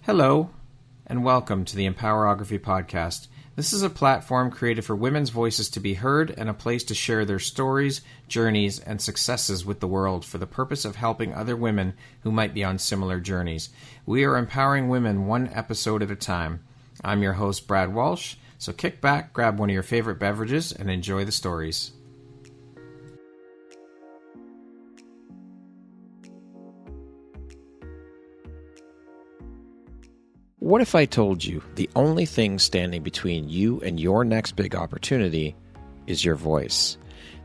Hello, and welcome to the Empowerography Podcast. This is a platform created for women's voices to be heard and a place to share their stories, journeys, and successes with the world for the purpose of helping other women who might be on similar journeys. We are empowering women one episode at a time. I'm your host, Brad Walsh, so kick back, grab one of your favorite beverages, and enjoy the stories. What if I told you the only thing standing between you and your next big opportunity is your voice?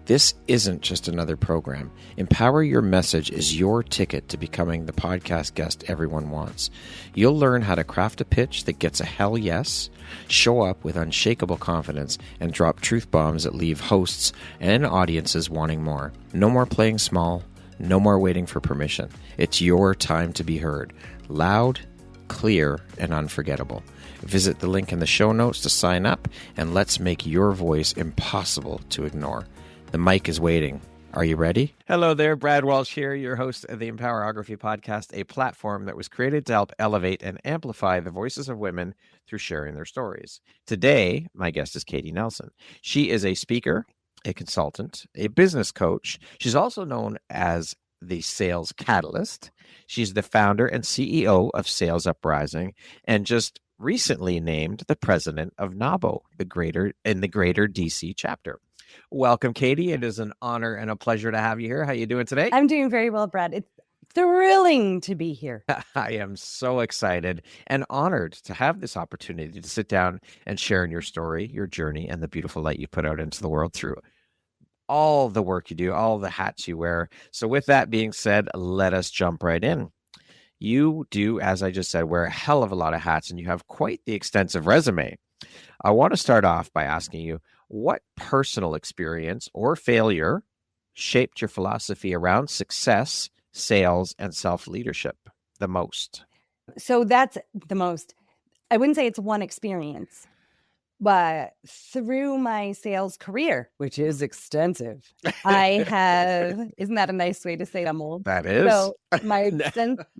This isn't just another program. Empower Your Message is your ticket to becoming the podcast guest everyone wants. You'll learn how to craft a pitch that gets a hell yes, show up with unshakable confidence, and drop truth bombs that leave hosts and audiences wanting more. No more playing small. No more waiting for permission. It's your time to be heard. Loud, clear, and unforgettable. Visit the link in the show notes to sign up, and let's make your voice impossible to ignore. The mic is waiting. Are you ready? Hello there, Brad Walsh here, your host of the Empowerography Podcast, a platform that was created to help elevate and amplify the voices of women through sharing their stories. Today, my guest is Katie Nelson. She is a speaker, a consultant, a business coach. She's also known as the Sales Catalyst. She's the founder and CEO of Sales UpRising, and just recently named the president of NABO, the greater DC chapter. Welcome, Katie. It is an honor and a pleasure to have you here. How are you doing today? I'm doing very well, Brad. It's thrilling to be here. I am so excited and honored to have this opportunity to sit down and share in your story, your journey, and the beautiful light you put out into the world through all the work you do, all the hats you wear. So with that being said, let us jump right in. You do, as I just said, wear a hell of a lot of hats, and you have quite the extensive resume. I want to start off by asking you, what personal experience or failure shaped your philosophy around success, sales, and self-leadership the most? So that's the most. I wouldn't say it's one experience, but through my sales career, which is extensive, I have, isn't that a nice way to say I'm old? That is. So my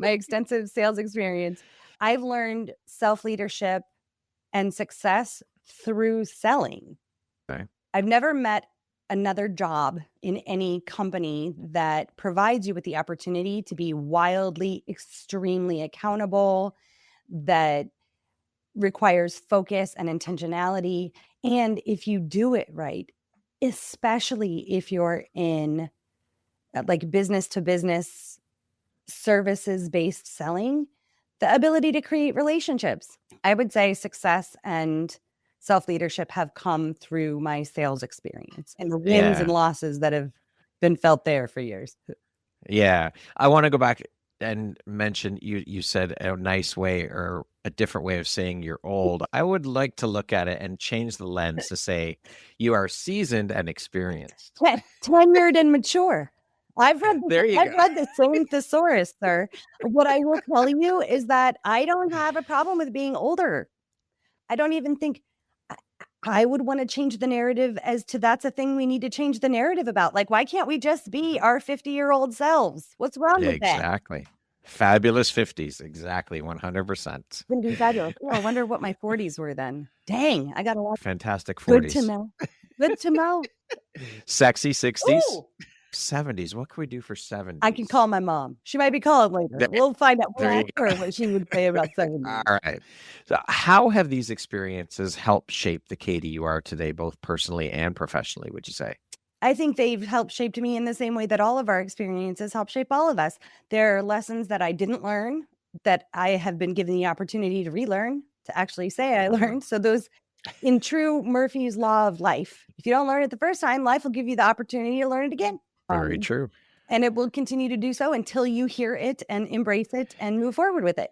extensive sales experience, I've learned self-leadership and success through selling. Okay. I've never met another job in any company that provides you with the opportunity to be wildly, extremely accountable, that requires focus and intentionality. And if you do it right, especially if you're in like business to business services based selling, the ability to create relationships. I would say success and self-leadership have come through my sales experience and the wins and losses that have been felt there for years. Yeah. I want to go back and mention you said a nice way or a different way of saying you're old. I would like to look at it and change the lens to say you are seasoned and experienced. Tenured and mature. I've read the same thesaurus, sir. What I will tell you is that I don't have a problem with being older. I don't even think I would want to change the narrative as to that's a thing we need to change the narrative about. Like, why can't we just be our 50-year-old selves? What's wrong with that? Exactly. Fabulous 50s. Exactly. 100%. Been doing fabulous. Oh, I wonder what my 40s were then. Dang, I got a lot. Fantastic 40s. Good to know. Good to know. Sexy 60s. Ooh. 70s. What can we do for 70s? I can call my mom. She might be calling later. We'll find out what she would say about 70s. All right. So how have these experiences helped shape the Katie you are today, both personally and professionally, would you say? I think they've helped shape me in the same way that all of our experiences help shape all of us. There are lessons that I didn't learn that I have been given the opportunity to relearn, to actually say I learned. So those, in true Murphy's Law of life, if you don't learn it the first time, life will give you the opportunity to learn it again. Very true. And it will continue to do so until you hear it and embrace it and move forward with it.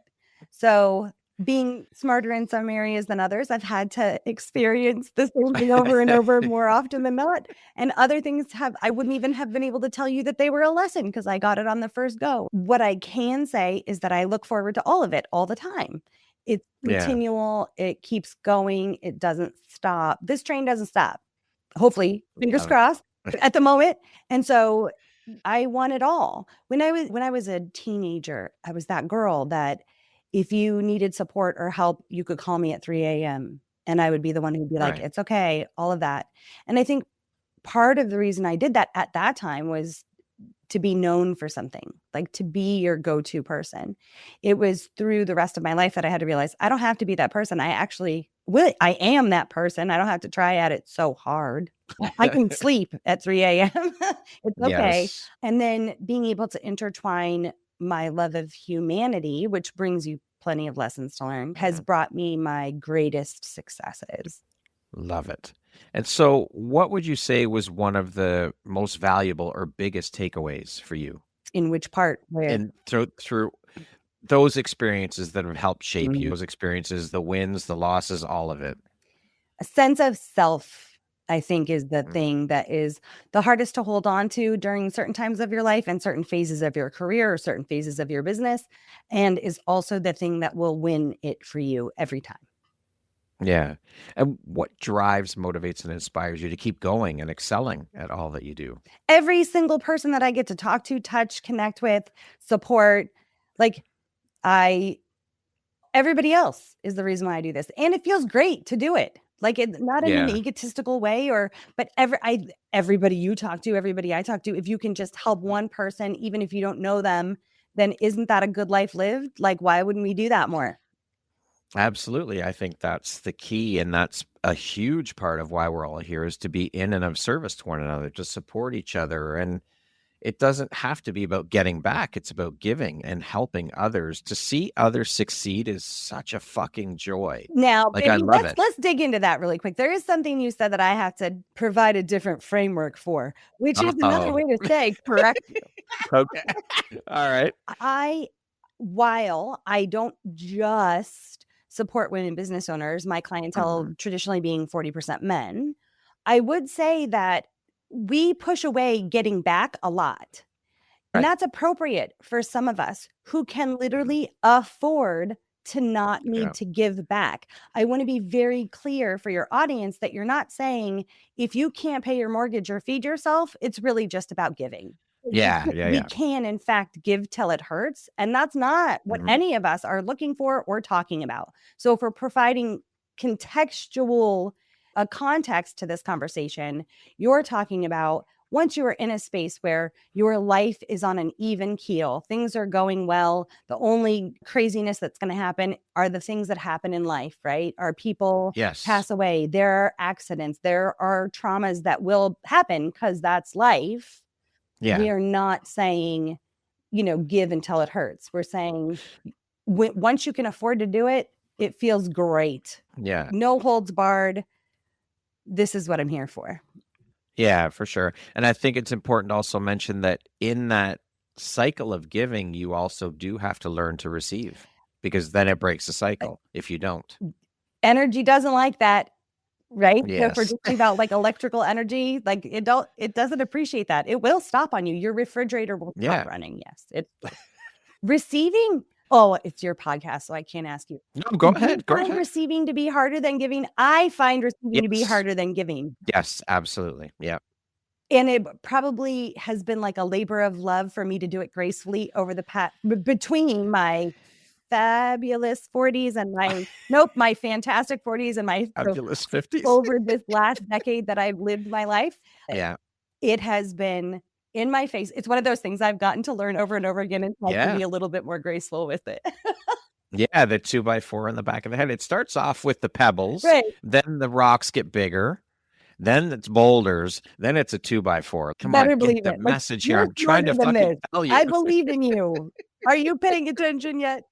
So being smarter in some areas than others, I've had to experience the same thing over and over more often than not. And other things I wouldn't even have been able to tell you that they were a lesson because I got it on the first go. What I can say is that I look forward to all of it all the time. It's continual. It keeps going. It doesn't stop. This train doesn't stop. Hopefully, fingers crossed. At the moment. And so I want it all. When I was a teenager, I was that girl that if you needed support or help, you could call me at 3 a.m. and I would be the one who'd be like, Right. it's okay, all of that. And I think part of the reason I did that at that time was to be known for something, like to be your go-to person. It was through the rest of my life that I had to realize I don't have to be that person. I actually will. I am that person. I don't have to try at it so hard. I can sleep at 3 a.m. It's okay. Yes. And then being able to intertwine my love of humanity, which brings you plenty of lessons to learn, has brought me my greatest successes. Love it. And so, what would you say was one of the most valuable or biggest takeaways for you? In which part? Where? And through those experiences that have helped shape you, Mhm. those experiences, the wins, the losses, all of it. A sense of self, I think, is the Mm. thing that is the hardest to hold on to during certain times of your life and certain phases of your career or certain phases of your business, and is also the thing that will win it for you every time. Yeah. And what drives, motivates, and inspires you to keep going and excelling at all that you do? Every single person that I get to talk to, touch, connect with, support, like everybody else is the reason why I do this. And it feels great to do it. Like not in an Yeah. egotistical way but everybody you talk to, everybody I talk to, if you can just help one person, even if you don't know them, then isn't that a good life lived? Like, why wouldn't we do that more? Absolutely. I think that's the key. And that's a huge part of why we're all here, is to be in and of service to one another, to support each other. And it doesn't have to be about getting back. It's about giving and helping others. To see others succeed is such a fucking joy. Now, Like, I baby, love it. let's dig into that really quick. There is something you said that I have to provide a different framework for, which is another Oh, way to say correct you. okay. All right. While I don't just support women business owners, my clientele Mhm. traditionally being 40% men, I would say that we push away getting back a lot. And Right. that's appropriate for some of us who can Mhm. literally afford to not Yeah. need to give back. I want to be very clear for your audience that you're not saying if you can't pay your mortgage or feed yourself, it's really just about giving. Yeah. Yeah. We Yeah. can, in fact, give till it hurts. And that's not what Mhm. any of us are looking for or talking about. So, if we're providing contextual context to this conversation, you're talking about once you are in a space where your life is on an even keel, things are going well, the only craziness that's going to happen are the things that happen in life, right? Our people Yes. pass away, there are accidents, there are traumas that will happen because that's life. Yeah. We are not saying, give until it hurts. We're saying once you can afford to do it, it feels great. Yeah. No holds barred. This is what I'm here for. Yeah, for sure. And I think it's important to also mention that in that cycle of giving, you also do have to learn to receive, because then it breaks the cycle if you don't. Energy doesn't like that. Right? So if we're Yes. just talking about like electrical energy, like it doesn't appreciate that. It will stop on you. Your refrigerator will stop Yeah. running. Yes. It's receiving. Oh, it's your podcast, so I can't ask you. No, go Do you ahead. Go find ahead. receiving to be harder than giving? I find receiving to be Yes. harder than giving. Yes, absolutely. Yeah. And it probably has been like a labor of love for me to do it gracefully over the past between my fabulous 40s and my fantastic 40s and my Fabulous 50s. over this last decade that I've lived my life. Yeah. It has been in my face. It's one of those things I've gotten to learn over and over again until I can Yeah. be a little bit more graceful with it. Yeah, the 2x4 in the back of the head. It starts off with the pebbles, Right. then the rocks get bigger, then it's boulders, then it's a 2x4. Come on, Better get believe the it. Like, message here. you're I'm trying smarter to than fucking this. tell you. I believe in you. Are you paying attention yet?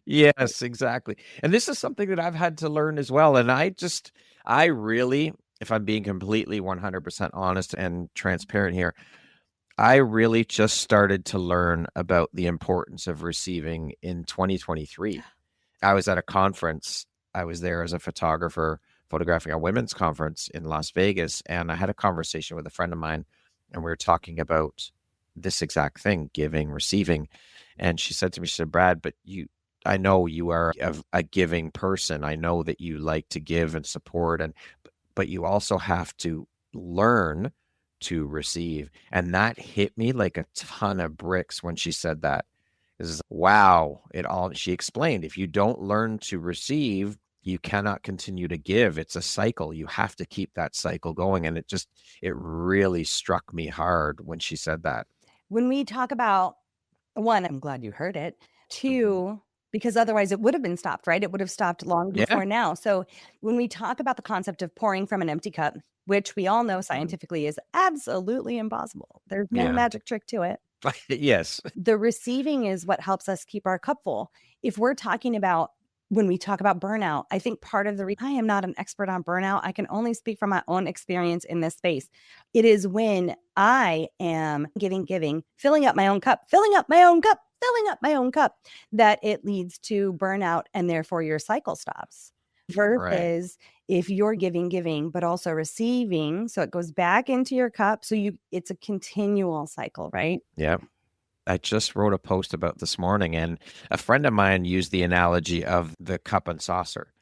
Yes, exactly. And this is something that I've had to learn as well. And I really, if I'm being completely 100% honest and transparent here, I really just started to learn about the importance of receiving in 2023. I was at a conference. I was there as a photographer photographing a women's conference in Las Vegas. And I had a conversation with a friend of mine, and we were talking about this exact thing, giving, receiving. And she said to me, she said, Brad, but I know you are a giving person. I know that you like to give and support, but you also have to learn to receive. And that hit me like a ton of bricks when she said that. Is wow, she explained, if you don't learn to receive, you cannot continue to give. It's a cycle. You have to keep that cycle going. And it really struck me hard when she said that. When we talk about, one, I'm glad you heard it. Mhm. Two, because otherwise it would have been stopped, right? It would have stopped long Yeah. before now. So when we talk about the concept of pouring from an empty cup, which we all know scientifically is absolutely impossible, there's no Yeah. magic trick to it. Yes. The receiving is what helps us keep our cup full. If we're talking about, when we talk about burnout, I think part of the reason I am not an expert on burnout, I can only speak from my own experience in this space. It is when I am giving, filling up my own cup, that it leads to burnout, and therefore your cycle stops. Right. Versus if you're giving, but also receiving, so it goes back into your cup. So it's a continual cycle, right? Yeah. I just wrote a post about this morning, and a friend of mine used the analogy of the cup and saucer.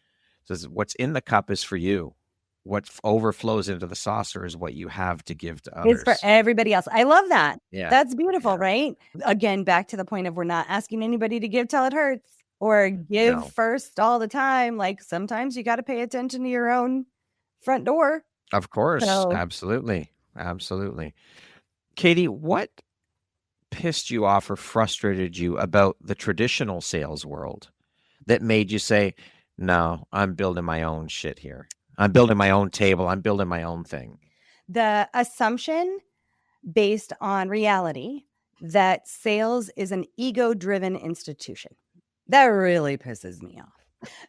It says, what's in the cup is for you. What overflows into the saucer is what you have to give to It's for others. everybody else. I love that. Yeah. That's beautiful, Yeah. right? Again, back to the point of, we're not asking anybody to give till it hurts or give No. first all the time. Like, sometimes you got to pay attention to your own front door. Of course. So Absolutely. Absolutely. Katie, what pissed you off or frustrated you about the traditional sales world that made you say, no, I'm building my own shit here. I'm building my own table. I'm building my own thing. the assumption based on reality that sales is an ego-driven institution, that really pisses me off.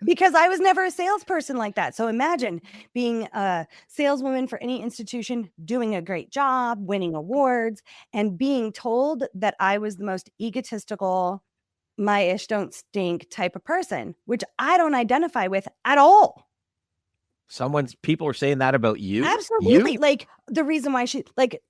Because I was never a salesperson like that. So imagine being a saleswoman for any institution, doing a great job, winning awards, and being told that I was the most egotistical, my ish don't stink type of person, which I don't identify with at all. People are saying that about you? Absolutely. You? Like, the reason why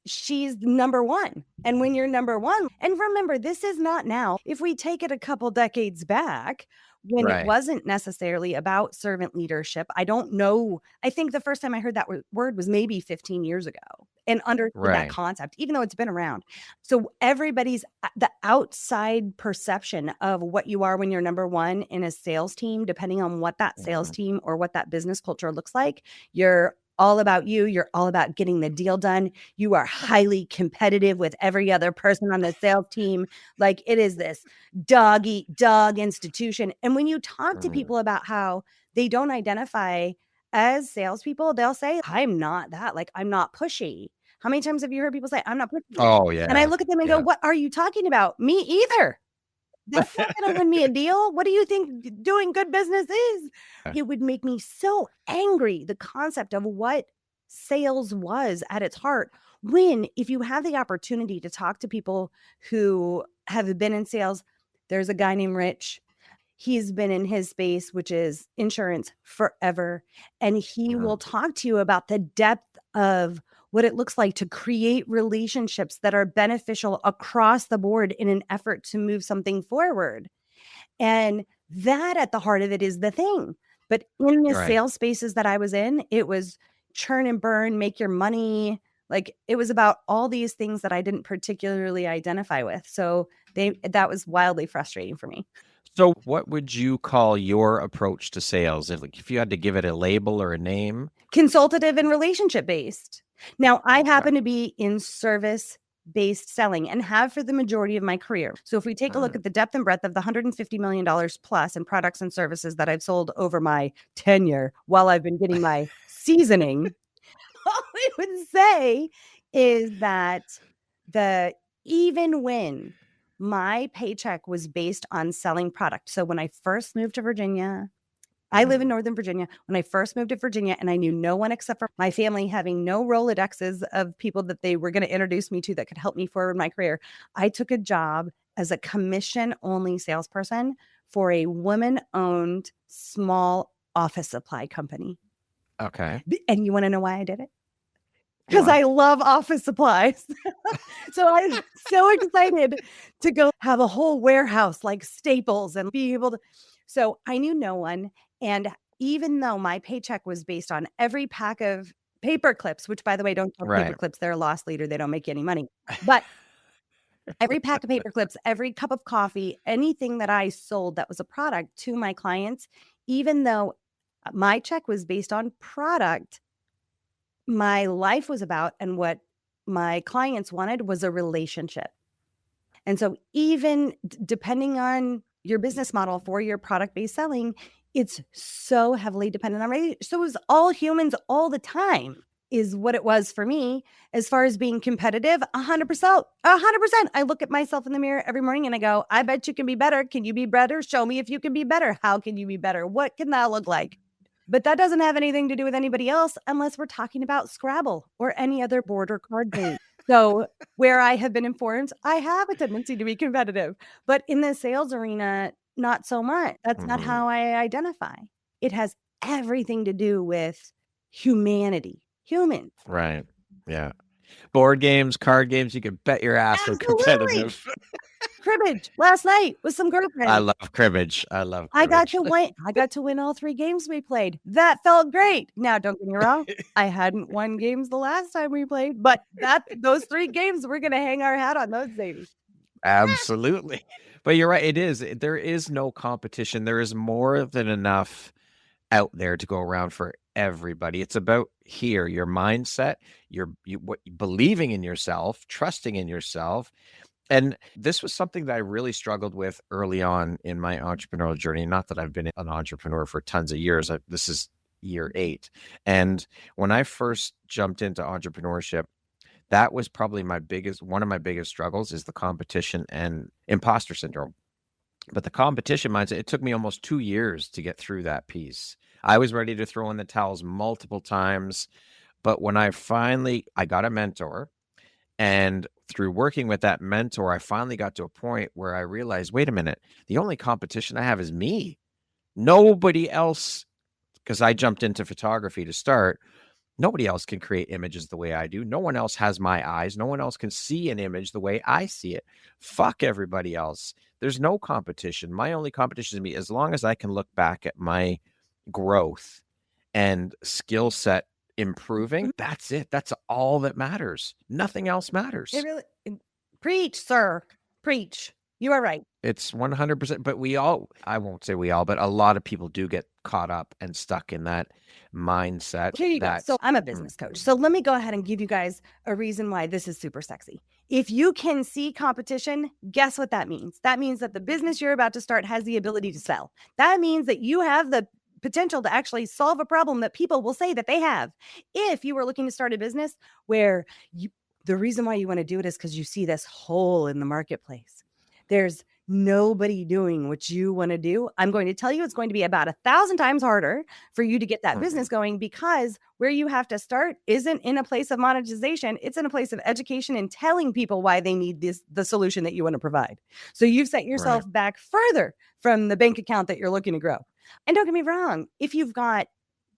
she's number one. And when you're number one, and remember, this is not now. If we take it a couple decades back, when it Right. wasn't necessarily about servant leadership, I don't know. I think the first time I heard that word was maybe 15 years ago, and understood that Right. concept, even though it's been around. So the outside perception of what you are when you're number one in a sales team, depending on what that sales team or what that business culture looks like, you're all about you. You're all about getting the deal done. You are highly competitive with every other person on the sales team. Like, it is this dog eat dog institution. And when you talk to people about how they don't identify as salespeople, they'll say, I'm not that. Like, I'm not pushy. How many times have you heard people say, I'm not pushy? Oh, yeah. And I look at them and go, what are you talking about? Me either. That's not going to win me a deal. What do you think doing good business is? It would make me so angry, the concept of what sales was at its heart. When, if you have the opportunity to talk to people who have been in sales, there's a guy named Rich. He's been in his space, which is insurance, forever. And he will talk to you about the depth of what it looks like to create relationships that are beneficial across the board in an effort to move something forward. And that, at the heart of it, is the thing. But in the sales spaces that I was in, it was churn and burn, make your money. Like, it was about all these things that I didn't particularly identify with. So that was wildly frustrating for me. So what would you call your approach to sales? If you had to give it a label or a name? Consultative and relationship based. Now, I happen to be in service based selling and have for the majority of my career. So if we take a look at the depth and breadth of the $150 million plus in products and services that I've sold over my tenure while I've been getting my seasoning, all I would say is that even when my paycheck was based on selling product. So when I first moved to Virginia, I live in Northern Virginia. When I first moved to Virginia, and I knew no one except for my family, having no Rolodexes of people that they were going to introduce me to that could help me forward my career, I took a job as a commission-only salesperson for a woman-owned small office supply company. Okay. And you want to know why I did it? Because I love office supplies. So I'm so excited to go have a whole warehouse like Staples and be able to. So I knew no one. And even though my paycheck was based on every pack of paper clips, which, by the way, don't sell paper clips, they're a loss leader. They don't make any money. But Every pack of paper clips, every cup of coffee, anything that I sold that was a product to my clients, even though my check was based on product, my life was about, and what my clients wanted was a relationship. And so even depending on your business model for your product-based selling, it's so heavily dependent on relationship. So it was all humans all the time is what it was for me. As far as being competitive, 100%. I look at myself in the mirror every morning and I go, I bet you can be better. Can you be better? Show me if you can be better. How can you be better? What can that look like? But that doesn't have anything to do with anybody else unless we're talking about Scrabble or any other board or card game. So where I have been informed, I have a tendency to be competitive, but in the sales arena, not so much. That's not how I identify. It has everything to do with humanity, humans. Right. Yeah. Board games, card games, you can bet your ass are competitive. Cribbage last night with some girlfriends. I love cribbage. I got to win all 3 games we played. That felt great. Now, don't get me wrong, I hadn't won games the last time we played, but those 3 games, we're gonna hang our hat on those babies. Absolutely. But you're right. There is no competition. There is more than enough out there to go around for everybody. It's about your mindset, believing in yourself, trusting in yourself. And this was something that I really struggled with early on in my entrepreneurial journey. Not that I've been an entrepreneur for tons of years. This is year 8. And when I first jumped into entrepreneurship, that was probably one of my biggest struggles is the competition and imposter syndrome. But the competition mindset, it took me almost 2 years to get through that piece. I was ready to throw in the towels multiple times. But when I got a mentor, and through working with that mentor, I finally got to a point where I realized, wait a minute, the only competition I have is me. Nobody else, because I jumped into photography to start, nobody else can create images the way I do. No one else has my eyes. No one else can see an image the way I see it. Fuck everybody else. There's no competition. My only competition is me. As long as I can look back at my growth and skill set improving, that's it. That's all that matters. Nothing else matters. Preach, sir. Preach. You are right. It's 100%. But I won't say we all, but a lot of people do get caught up and stuck in that mindset. Here you go. So I'm a business coach. So let me go ahead and give you guys a reason why this is super sexy. If you can see competition, guess what that means? That means that the business you're about to start has the ability to sell. That means that you have the potential to actually solve a problem that people will say that they have. If you were looking to start a business where the reason why you want to do it is because you see this hole in the marketplace. There's nobody doing what you want to do. I'm going to tell you it's going to be about 1,000 times harder for you to get that business going, because where you have to start isn't in a place of monetization. It's in a place of education and telling people why they need the solution that you want to provide. So you've set yourself back further from the bank account that you're looking to grow. And don't get me wrong, if you've got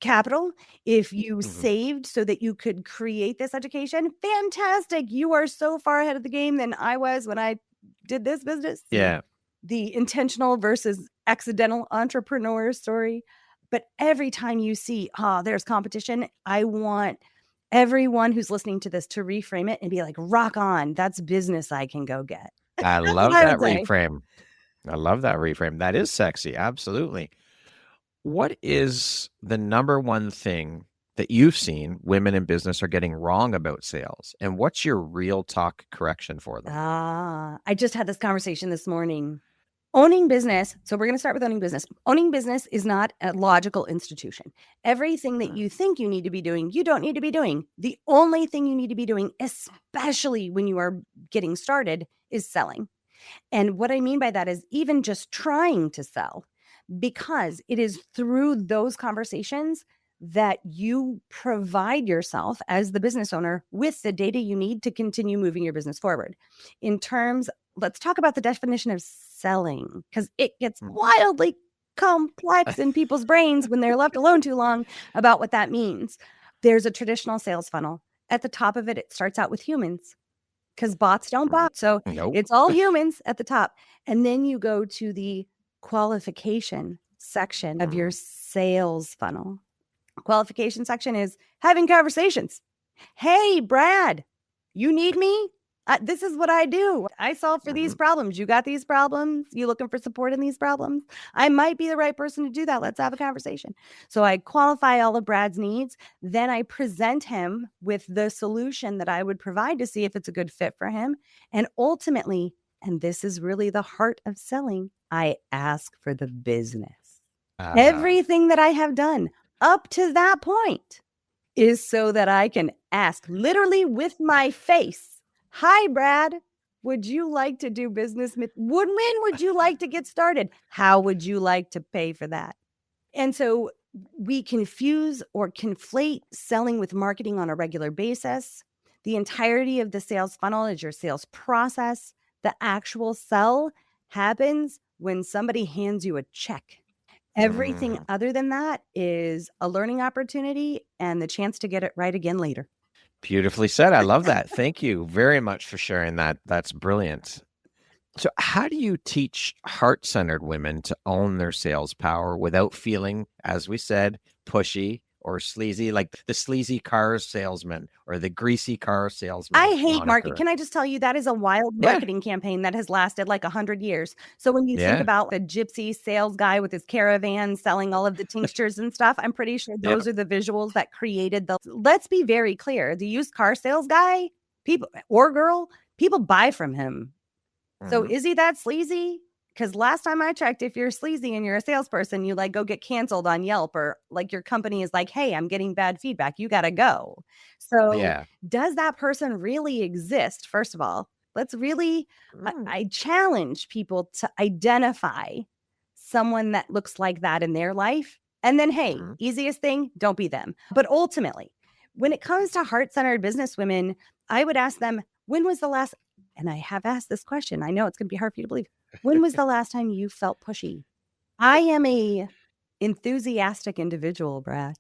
capital, if you saved so that you could create this education, fantastic. You are so far ahead of the game than I was when I did this business. Yeah. The intentional versus accidental entrepreneur story. But every time you see, there's competition, I want everyone who's listening to this to reframe it and be like, rock on. That's business I can go get. I love that reframe. I love that reframe. That is sexy. Absolutely. What is the number one thing that you've seen women in business are getting wrong about sales? And what's your real talk correction for them? I just had this conversation this morning. Owning business. So we're going to start with owning business. Owning business is not a logical institution. Everything that you think you need to be doing, you don't need to be doing. The only thing you need to be doing, especially when you are getting started, is selling. And what I mean by that is even just trying to sell, because it is through those conversations that you provide yourself as the business owner with the data you need to continue moving your business forward. Let's talk about the definition of selling, because it gets wildly complex in people's brains when they're left alone too long about what that means. There's a traditional sales funnel. At the top of it, it starts out with humans, because bots don't bot. So It's all humans at the top. And then you go to the qualification section of your sales funnel. Qualification section is having conversations. Hey, Brad, you need me? This is what I do. I solve for these problems. You got these problems? You looking for support in these problems? I might be the right person to do that. Let's have a conversation. So I qualify all of Brad's needs. Then I present him with the solution that I would provide to see if it's a good fit for him. And ultimately, and this is really the heart of selling, I ask for the business. Everything that I have done up to that point is so that I can ask literally with my face, hi, Brad, would you like to do business? When would you like to get started? How would you like to pay for that? And so we confuse or conflate selling with marketing on a regular basis. The entirety of the sales funnel is your sales process. The actual sell happens when somebody hands you a check. Everything other than that is a learning opportunity and the chance to get it right again later. Beautifully said. I love that. Thank you very much for sharing that. That's brilliant. So how do you teach heart-centered women to own their sales power without feeling, as we said, pushy or sleazy, like the sleazy car salesman or the greasy car salesman? I hate marketing. Can I just tell you, that is a wild marketing campaign that has lasted like 100 years. So when you think about the gypsy sales guy with his caravan selling all of the tinctures and stuff, I'm pretty sure those are the visuals that created the, let's be very clear, the used car sales guy, people or girl, people buy from him. So is he that sleazy? Because last time I checked, if you're sleazy and you're a salesperson, you like go get canceled on Yelp, or like your company is like, hey, I'm getting bad feedback. You got to go. So does that person really exist? First of all, let's really, I challenge people to identify someone that looks like that in their life. And then, hey, easiest thing, don't be them. But ultimately, when it comes to heart-centered business women, I would ask them, when was the last, and I have asked this question, I know it's going to be hard for you to believe, when was the last time you felt pushy? I am a enthusiastic individual, Brad.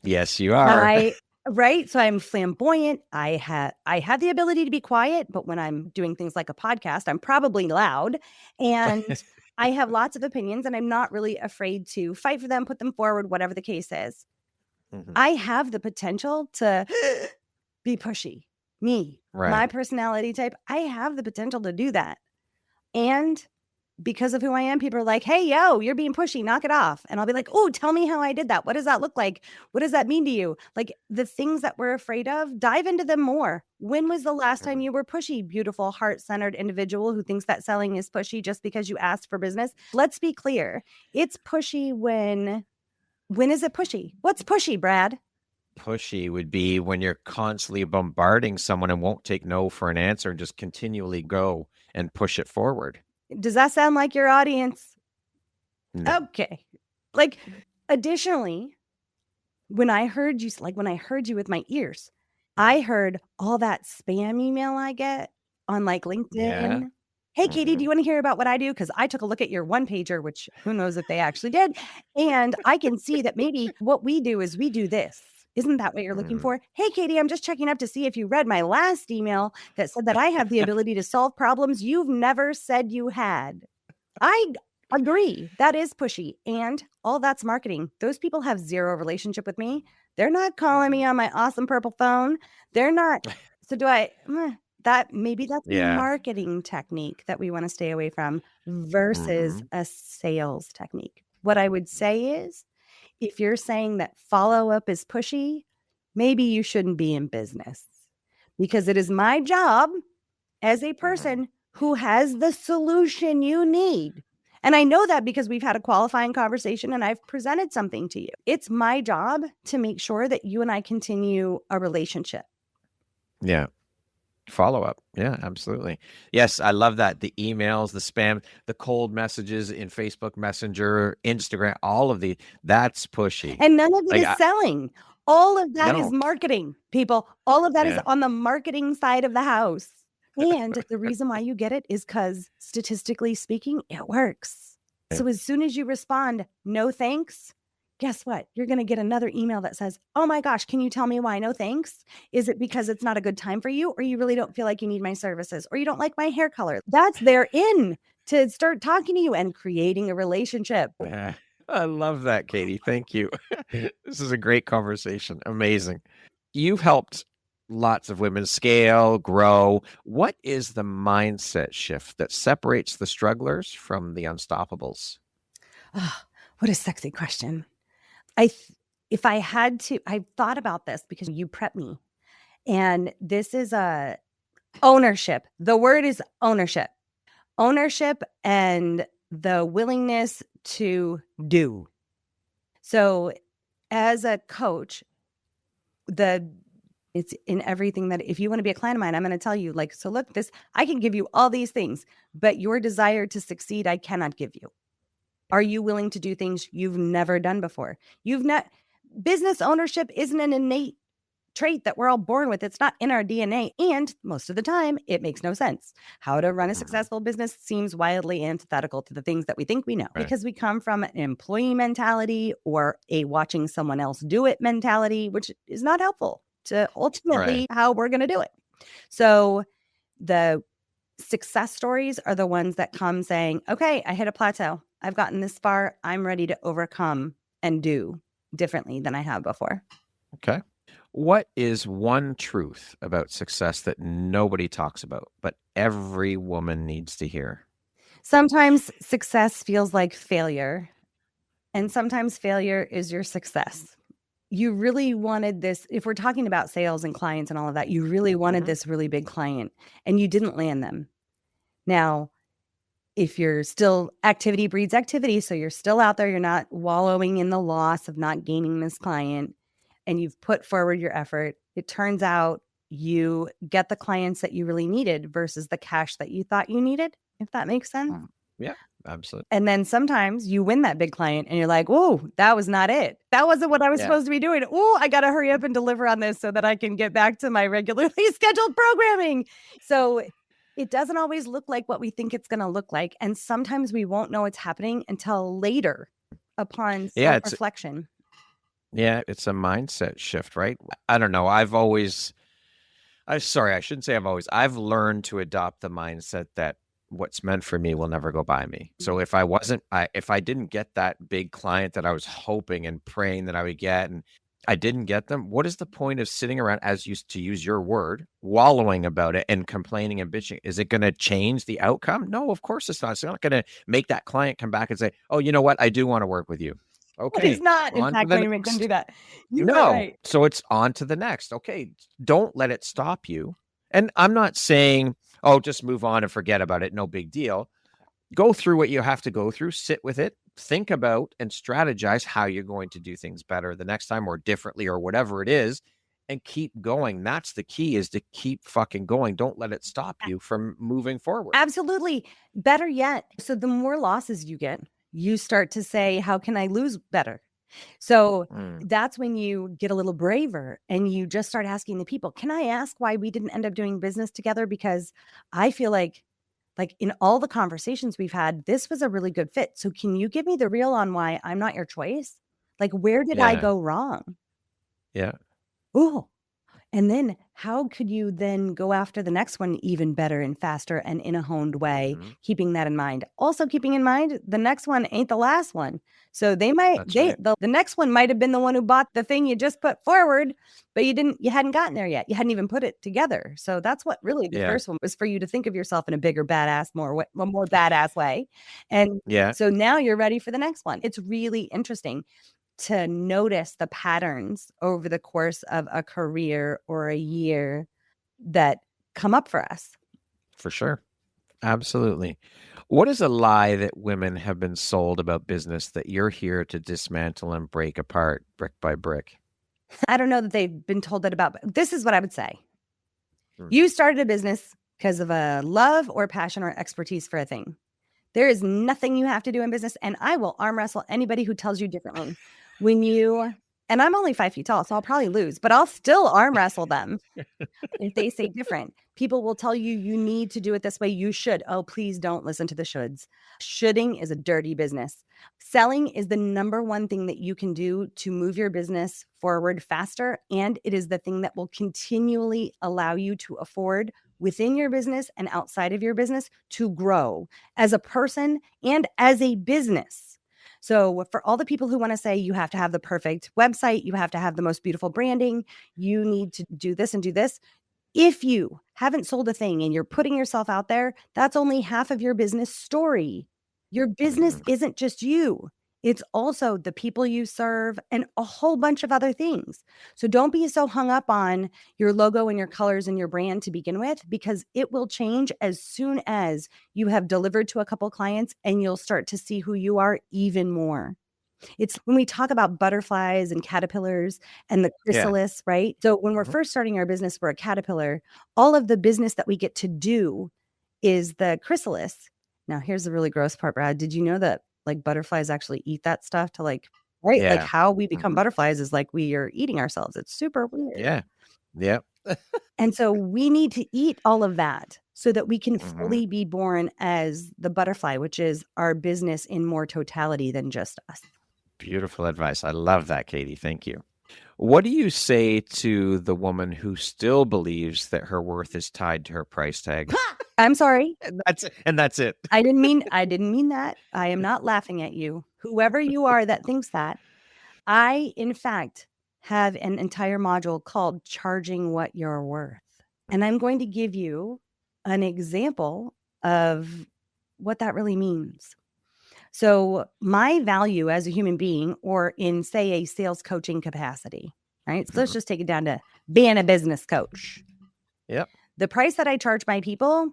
Yes, you are. Right. So I'm flamboyant. I have the ability to be quiet, but when I'm doing things like a podcast, I'm probably loud, and I have lots of opinions, and I'm not really afraid to fight for them, put them forward, whatever the case is. I have the potential to be pushy. Me, my personality type, I have the potential to do that. And because of who I am, people are like, hey, yo, you're being pushy, knock it off. And I'll be like, oh, tell me how I did that. What does that look like? What does that mean to you? Like the things that we're afraid of, dive into them more. When was the last time you were pushy, beautiful, heart-centered individual who thinks that selling is pushy just because you asked for business? Let's be clear. It's pushy when is it pushy? What's pushy, Brad? Pushy would be when you're constantly bombarding someone and won't take no for an answer and just continually go and push it forward. Does that sound like your audience? No. Okay. Like, additionally, when I heard you with my ears, I heard all that spam email I get on like LinkedIn. Yeah. Hey, Katie, do you want to hear about what I do? Because I took a look at your one pager, which who knows if they actually did. And I can see that maybe what we do is we do this. Isn't that what you're looking for? Hey, Katie, I'm just checking up to see if you read my last email that said that I have the ability to solve problems you've never said you had. I agree. That is pushy. And all that's marketing. Those people have zero relationship with me. They're not calling me on my awesome purple phone. They're not. So maybe that's a marketing technique that we want to stay away from versus a sales technique. What I would say is, if you're saying that follow-up is pushy, maybe you shouldn't be in business, because it is my job as a person who has the solution you need. And I know that because we've had a qualifying conversation and I've presented something to you. It's my job to make sure that you and I continue a relationship. Yeah. Follow up. Yeah, absolutely. Yes, I love that. The emails, the spam, the cold messages in Facebook Messenger, Instagram, all of that's pushy. And none of it is selling. All of that is marketing, people. All of that is on the marketing side of the house. And the reason why you get it is because statistically speaking, it works. So as soon as you respond, no thanks, guess what? You're going to get another email that says, oh my gosh, can you tell me why no thanks? Is it because it's not a good time for you, or you really don't feel like you need my services, or you don't like my hair color? That's their in to start talking to you and creating a relationship. I love that, Katie. Thank you. This is a great conversation. Amazing. You've helped lots of women scale, grow. What is the mindset shift that separates the strugglers from the unstoppables? Oh, what a sexy question. If I had to, I thought about this because you prep me. And this is a ownership. The word is ownership. Ownership and the willingness to do. So as a coach, it's in everything that if you want to be a client of mine, I'm going to tell you like, so look, I can give you all these things, but your desire to succeed, I cannot give you. Are you willing to do things you've never done before? Business ownership isn't an innate trait that we're all born with. It's not in our DNA. And most of the time, it makes no sense. How to run a successful business seems wildly antithetical to the things that we think we know because we come from an employee mentality or a watching someone else do it mentality, which is not helpful to ultimately how we're going to do it. So the success stories are the ones that come saying, okay, I hit a plateau. I've gotten this far. I'm ready to overcome and do differently than I have before. Okay. What is one truth about success that nobody talks about, but every woman needs to hear? Sometimes success feels like failure, and sometimes failure is your success. You really wanted this, if we're talking about sales and clients and all of that, you really wanted this really big client and you didn't land them. Now, if you're still, activity breeds activity, so you're still out there, you're not wallowing in the loss of not gaining this client, and you've put forward your effort, it turns out you get the clients that you really needed versus the cash that you thought you needed, if that makes sense. Yeah, absolutely. And then sometimes you win that big client and you're like, oh, that was not it. That wasn't what I was supposed to be doing. Oh, I got to hurry up and deliver on this so that I can get back to my regularly scheduled programming. So it doesn't always look like what we think it's going to look like. And sometimes we won't know it's happening until later upon self-reflection. Yeah, it's a mindset shift, right? I don't know. I've learned to adopt the mindset that what's meant for me will never go by me. So if I didn't get that big client that I was hoping and praying that I would get, and I didn't get them, what is the point of sitting around, as used to use your word, wallowing about it and complaining and bitching? Is it going to change the outcome? No, of course it's not. It's not going to make that client come back and say, oh, you know what? I do want to work with you. Okay. It's not, in fact, when you make them do that. You are right. So it's on to the next. Okay. Don't let it stop you. And I'm not saying, oh, just move on and forget about it. No big deal. Go through what you have to go through, sit with it, think about and strategize how you're going to do things better the next time or differently or whatever it is, and keep going. That's the key, is to keep fucking going. Don't let it stop you from moving forward. Absolutely. Better yet. So the more losses you get, you start to say, how can I lose better? So that's when you get a little braver and you just start asking the people, can I ask why we didn't end up doing business together? Because I feel like in all the conversations we've had, this was a really good fit. So can you give me the real on why I'm not your choice? Like, where did I go wrong? Yeah. Oh, and then how could you then go after the next one even better and faster and in a honed way, keeping that in mind? Also keeping in mind, the next one ain't the last one. So the next one might have been the one who bought the thing you just put forward, but you hadn't gotten there yet. You hadn't even put it together. So that's what really the first one was, for you to think of yourself in a bigger, more badass way. And so now you're ready for the next one. It's really interesting to notice the patterns over the course of a career or a year that come up for us. For sure. Absolutely. What is a lie that women have been sold about business that you're here to dismantle and break apart brick by brick? I don't know that they've been told that about, but this is what I would say. You started a business because of a love or passion or expertise for a thing. There is nothing you have to do in business, and I will arm wrestle anybody who tells you differently. And I'm only 5 feet tall, so I'll probably lose, but I'll still arm wrestle them if they say different. People will tell you, you need to do it this way. You should. Oh, please don't listen to the shoulds. Shoulding is a dirty business. Selling is the number one thing that you can do to move your business forward faster. And it is the thing that will continually allow you to afford within your business and outside of your business to grow as a person and as a business. So for all the people who want to say you have to have the perfect website, you have to have the most beautiful branding, you need to do this and do this. If you haven't sold a thing and you're putting yourself out there, that's only half of your business story. Your business isn't just you. It's also the people you serve and a whole bunch of other things. So don't be so hung up on your logo and your colors and your brand to begin with, because it will change as soon as you have delivered to a couple clients and you'll start to see who you are even more. It's when we talk about butterflies and caterpillars and the chrysalis, right? So when we're first starting our business, we're a caterpillar. All of the business that we get to do is the chrysalis. Now, here's the really gross part, Brad. Did you know that like butterflies actually eat that stuff to like, right? Like how we become butterflies is like we are eating ourselves. It's super weird. Yeah. Yeah. And so we need to eat all of that so that we can fully be born as the butterfly, which is our business in more totality than just us. Beautiful advice. I love that, Katie. Thank you. What do you say to the woman who still believes that her worth is tied to her price tag? I'm sorry. And that's it. I didn't mean that. I am not laughing at you. Whoever you are that thinks that. I, in fact, have an entire module called Charging What You're Worth. And I'm going to give you an example of what that really means. So my value as a human being, or in, say, a sales coaching capacity, right? So let's just take it down to being a business coach. Yep. The price that I charge my people,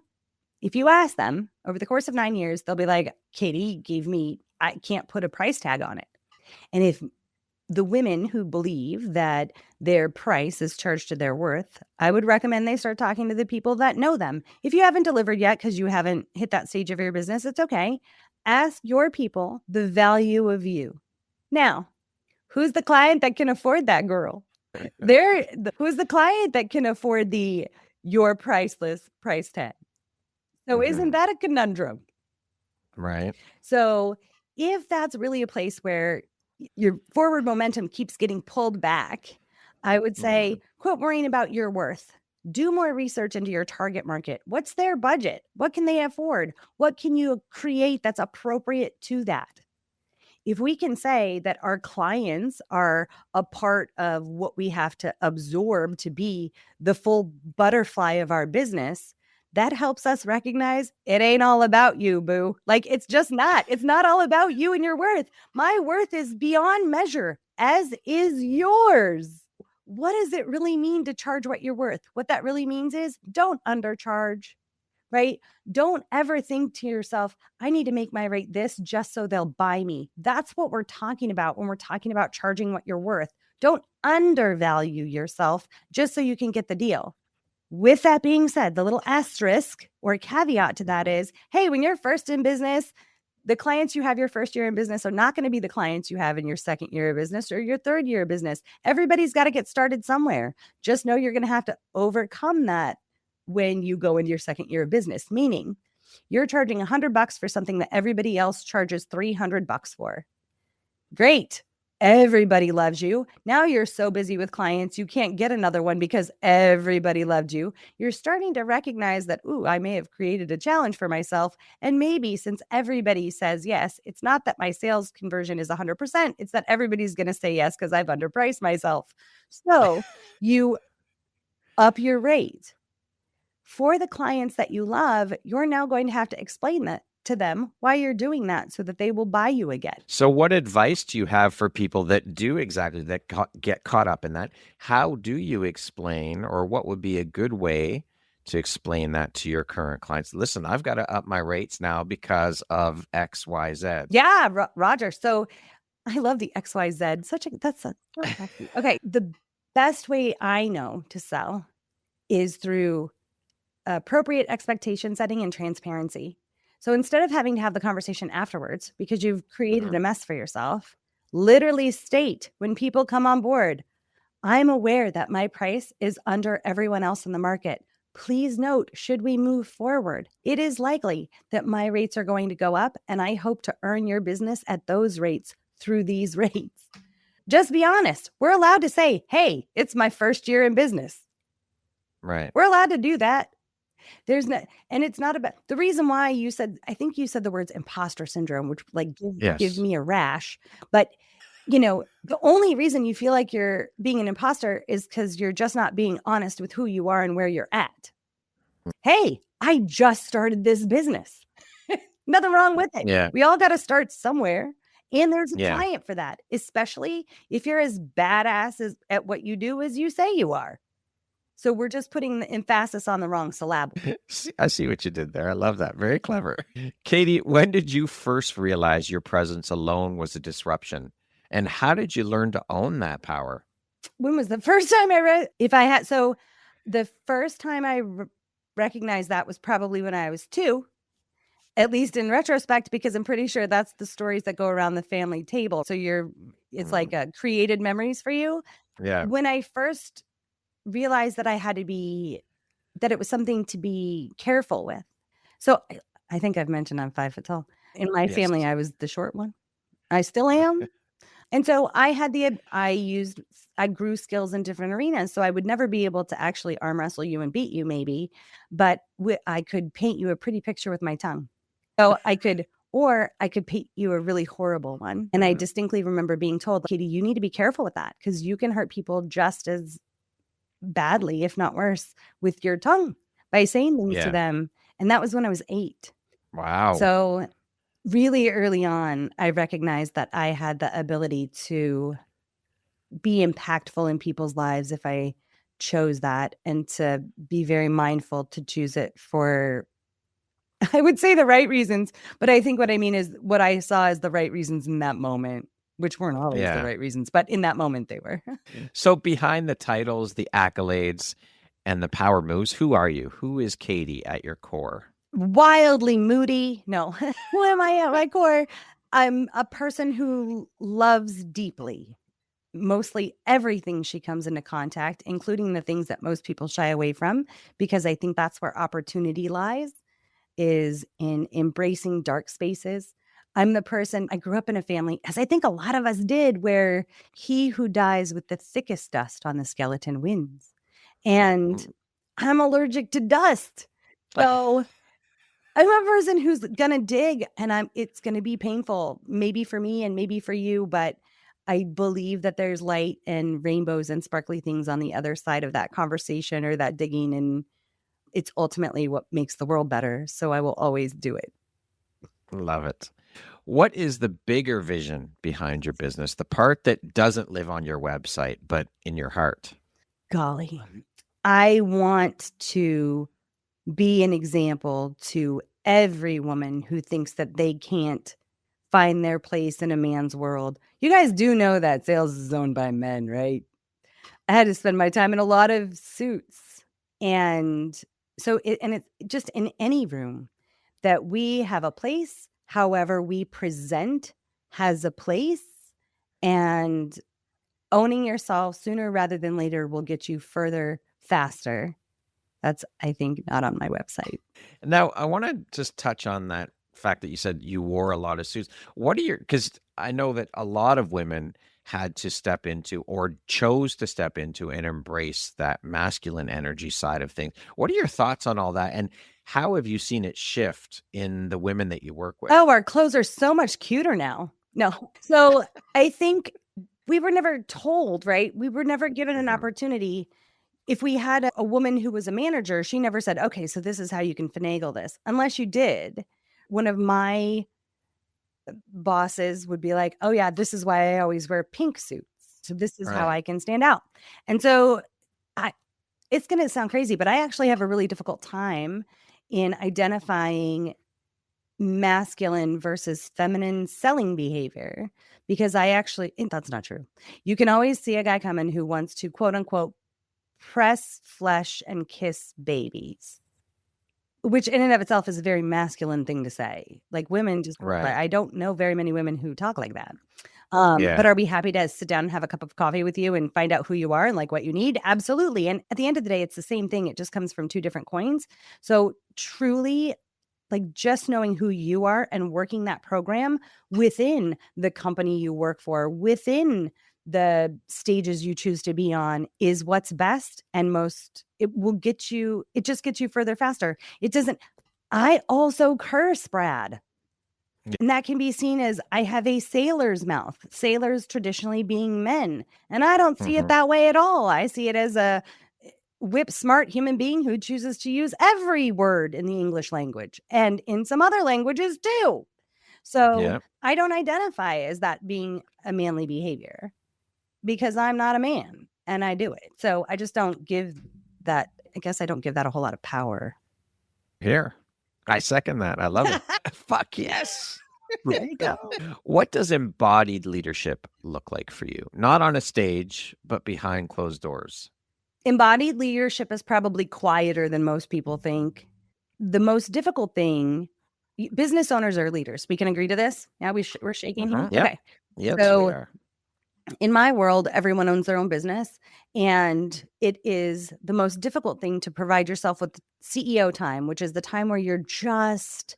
if you ask them over the course of 9 years, they'll be like, Katie gave me, I can't put a price tag on it. And if the women who believe that their price is charged to their worth, I would recommend they start talking to the people that know them. If you haven't delivered yet because you haven't hit that stage of your business, it's okay. Ask your people the value of you. Now, who's the client that can afford that girl? Who's the client that can afford your priceless price tag? So isn't that a conundrum? Right. So if that's really a place where your forward momentum keeps getting pulled back, I would say, quote Maureen about your worth. Do more research into your target market. What's their budget? What can they afford? What can you create that's appropriate to that? If we can say that our clients are a part of what we have to absorb to be the full butterfly of our business, that helps us recognize it ain't all about you, boo. Like it's just not. It's not all about you and your worth. My worth is beyond measure, as is yours. What does it really mean to charge what you're worth? What that really means is don't undercharge, right? Don't ever think to yourself, I need to make my rate this just so they'll buy me. That's what we're talking about when we're talking about charging what you're worth. Don't undervalue yourself just so you can get the deal. With that being said, the little asterisk or caveat to that is, hey, when you're first in business, the clients you have your first year in business are not going to be the clients you have in your second year of business or your third year of business. Everybody's got to get started somewhere. Just know you're going to have to overcome that when you go into your second year of business, meaning you're charging $100 for something that everybody else charges $300 for. Great. Everybody loves you. Now you're so busy with clients, you can't get another one because everybody loved you. You're starting to recognize that, ooh, I may have created a challenge for myself. And maybe since everybody says yes, it's not that my sales conversion is 100%. It's that everybody's going to say yes because I've underpriced myself. So you up your rate. For the clients that you love, you're now going to have to explain that to them why you're doing that so that they will buy you again. So what advice do you have for people that do exactly that, get caught up in that? How do you explain, or what would be a good way to explain that to your current clients? Listen, I've got to up my rates now because of X, Y, Z. Yeah, Roger. So I love the XYZ. Okay. The best way I know to sell is through appropriate expectation setting and transparency. So instead of having to have the conversation afterwards because you've created a mess for yourself, literally state when people come on board, I'm aware that my price is under everyone else in the market. Please note, should we move forward, it is likely that my rates are going to go up, and I hope to earn your business at those rates through these rates. Just be honest. We're allowed to say, hey, it's my first year in business. Right. We're allowed to do that. There's no, and it's not about the reason why I think you said the words imposter syndrome, which like give Yes. me a rash. But, the only reason you feel like you're being an imposter is because you're just not being honest with who you are and where you're at. Hey, I just started this business. Nothing wrong with it. Yeah. We all got to start somewhere. And there's a Yeah. client for that, especially if you're as badass at what you do as you say you are. So we're just putting the emphasis on the wrong syllable. I see what you did there. I love that. Very clever. Katie, when did you first realize your presence alone was a disruption? And how did you learn to own that power? When was the first time the first time I recognized that was probably when I was 2, at least in retrospect, because I'm pretty sure that's the stories that go around the family table. So it's like created memories for you. Yeah. When I first realized that that it was something to be careful with. So I think I've mentioned I'm 5 foot tall. In my family, I was the short one. I still am. And so I grew skills in different arenas. So I would never be able to actually arm wrestle you and beat you maybe, but I could paint you a pretty picture with my tongue. So I could paint you a really horrible one. And I distinctly remember being told, Katie, you need to be careful with that because you can hurt people just as badly, if not worse, with your tongue by saying things to them. And that was when I was 8. Wow. So really early on, I recognized that I had the ability to be impactful in people's lives if I chose that, and to be very mindful to choose it for, I would say, the right reasons. But I think what I mean is what I saw as the right reasons in that moment, which weren't always the right reasons, but in that moment they were. So behind the titles, the accolades, and the power moves, who are you? Who is Katie at your core? Wildly moody. No. Who am I at my core? I'm a person who loves deeply mostly everything she comes into contact, including the things that most people shy away from, because I think that's where opportunity lies, is in embracing dark spaces. I grew up in a family, as I think a lot of us did, where he who dies with the thickest dust on the skeleton wins. And I'm allergic to dust. So I'm a person who's gonna dig, and it's gonna be painful, maybe for me and maybe for you, but I believe that there's light and rainbows and sparkly things on the other side of that conversation or that digging, and it's ultimately what makes the world better. So I will always do it. Love it. What is the bigger vision behind your business? The part that doesn't live on your website, but in your heart? Golly, I want to be an example to every woman who thinks that they can't find their place in a man's world. You guys do know that sales is owned by men, right? I had to spend my time in a lot of suits. And so it's just in any room that we have a place, however we present has a place, and owning yourself sooner rather than later will get you further faster. That's, I think, not on my website. Now, I want to just touch on that fact that you said you wore a lot of suits. Because I know that a lot of women had to step into or chose to step into and embrace that masculine energy side of things. What are your thoughts on all that? And how have you seen it shift in the women that you work with? Oh, our clothes are so much cuter now. No. So I think we were never told, right? We were never given an opportunity. If we had a woman who was a manager, she never said, okay, so this is how you can finagle this, unless you did. One of my bosses would be like, oh yeah, this is why I always wear pink suits. So this is how I can stand out. And so it's going to sound crazy, but I actually have a really difficult time in identifying masculine versus feminine selling behavior, because that's not true. You can always see a guy coming who wants to, quote unquote, press flesh and kiss babies, which in and of itself is a very masculine thing to say. Like, women just, I don't know very many women who talk like that. But are we happy to sit down and have a cup of coffee with you and find out who you are and like what you need? Absolutely. And at the end of the day, it's the same thing. It just comes from 2 different coins. So truly, like, just knowing who you are and working that program within the company you work for, within the stages you choose to be on is what's best and most. It just gets you further faster. It doesn't. I also curse, Brad. And that can be seen as I have a sailor's mouth, sailors traditionally being men. And I don't see it that way at all. I see it as a whip smart human being who chooses to use every word in the English language and in some other languages too. So I don't identify as that being a manly behavior because I'm not a man and I do it. So I just don't give that. I guess I don't give that a whole lot of power. Here. I second that. I love it. Fuck yes. There you go. What does embodied leadership look like for you? Not on a stage, but behind closed doors. Embodied leadership is probably quieter than most people think. The most difficult thing, business owners are leaders. We can agree to this? Yeah, we're shaking here? Yep. Okay. Yes, So we are. In my world, everyone owns their own business, and it is the most difficult thing to provide yourself with CEO time, which is the time where you're just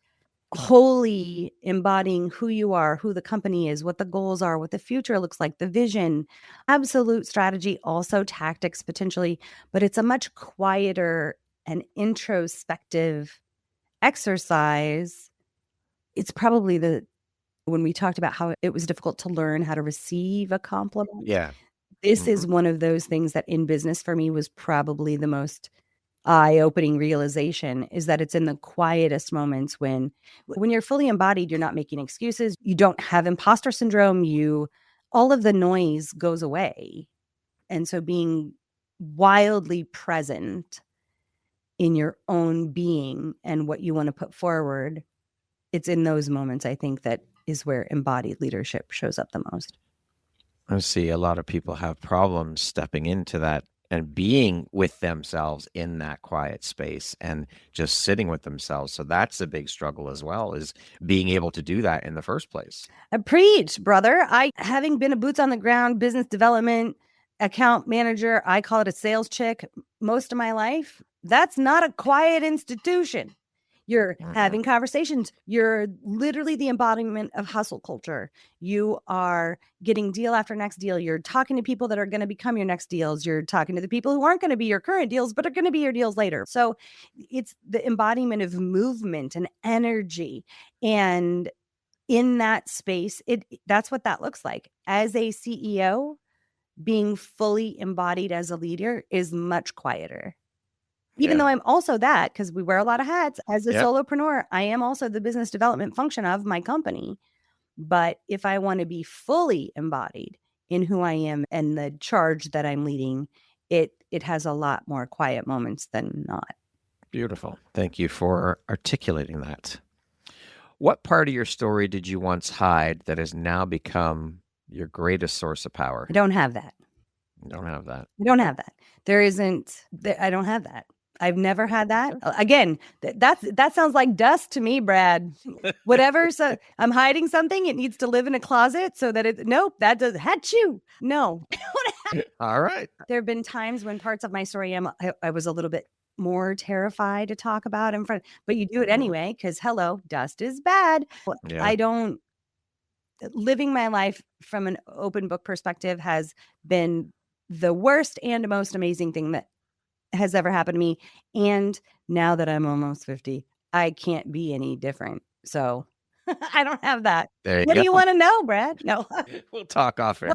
wholly embodying who you are, who the company is, what the goals are, what the future looks like, the vision, absolute strategy, also tactics potentially, but it's a much quieter and introspective exercise. It's probably when we talked about how it was difficult to learn how to receive a compliment. Yeah. This is one of those things that in business for me was probably the most eye-opening realization, is that it's in the quietest moments when you're fully embodied, you're not making excuses. You don't have imposter syndrome. All of the noise goes away. And so being wildly present in your own being and what you want to put forward, it's in those moments, I think, that is where embodied leadership shows up the most. I see a lot of people have problems stepping into that and being with themselves in that quiet space and just sitting with themselves. So that's a big struggle as well, is being able to do that in the first place. Preach, brother. Having been a boots on the ground business development account manager, I call it a sales chick most of my life. That's not a quiet institution. You're having conversations. You're literally the embodiment of hustle culture. You are getting deal after next deal. You're talking to people that are going to become your next deals. You're talking to the people who aren't going to be your current deals, but are going to be your deals later. So it's the embodiment of movement and energy. And in that space, that's what that looks like. As a CEO, being fully embodied as a leader is much quieter. Even though I'm also that, because we wear a lot of hats as a solopreneur, I am also the business development function of my company. But if I want to be fully embodied in who I am and the charge that I'm leading, it has a lot more quiet moments than not. Beautiful. Thank you for articulating that. What part of your story did you once hide that has now become your greatest source of power? I don't have that. You don't have that. I don't have that. I don't have that. I've never had that. Again, that sounds like dust to me, Brad. Whatever. So I'm hiding something. It needs to live in a closet so that nope, that does hatchoo. No. All right. There have been times when parts of my story I was a little bit more terrified to talk about in front, but you do it anyway, because hello, dust is bad. Yeah. Living my life from an open book perspective has been the worst and most amazing thing that has ever happened to me. And now that I'm almost 50, I can't be any different. So I don't have that. What do you want to know, Brad? No. We'll talk off air.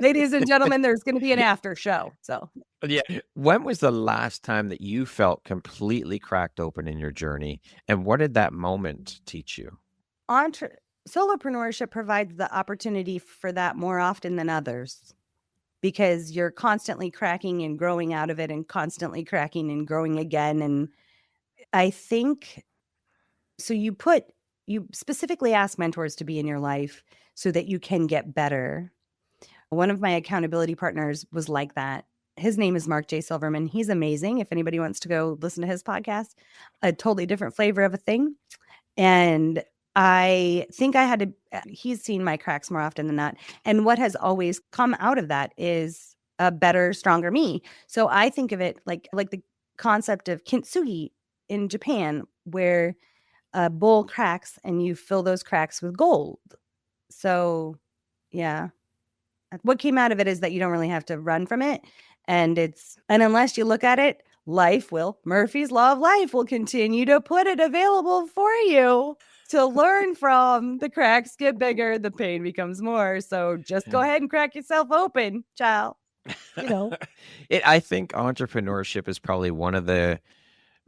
Ladies and gentlemen, there's going to be an after show. So yeah. When was the last time that you felt completely cracked open in your journey? And what did that moment teach you? Solopreneurship provides the opportunity for that more often than others, because you're constantly cracking and growing out of it and constantly cracking and growing again. And I think so. You specifically ask mentors to be in your life so that you can get better. One of my accountability partners was like that. His name is Mark J. Silverman. He's amazing. If anybody wants to go listen to his podcast, a totally different flavor of a thing. And I think he's seen my cracks more often than not. And what has always come out of that is a better, stronger me. So I think of it like the concept of kintsugi in Japan, where a bowl cracks and you fill those cracks with gold. So yeah. What came out of it is that you don't really have to run from it. And unless you look at it, Murphy's Law of Life will continue to put it available for you to learn from. The cracks get bigger, the pain becomes more. So just go ahead and crack yourself open, child. I think entrepreneurship is probably one of the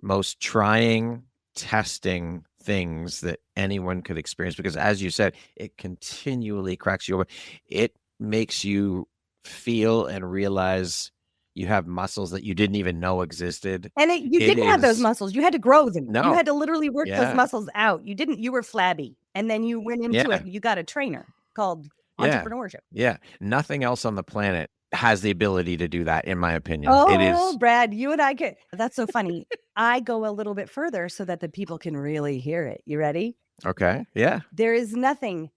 most trying, testing things that anyone could experience, because as you said, it continually cracks you open. It makes you feel and realize you have muscles that you didn't even know existed. And you didn't have those muscles. You had to grow them. No. You had to literally work those muscles out. You were flabby. And then you went into it. You got a trainer called entrepreneurship. Yeah. Nothing else on the planet has the ability to do that, in my opinion. Oh, it is. Brad, you and I could. That's so funny. I go a little bit further so that the people can really hear it. You ready? Okay. Yeah. There is nothing,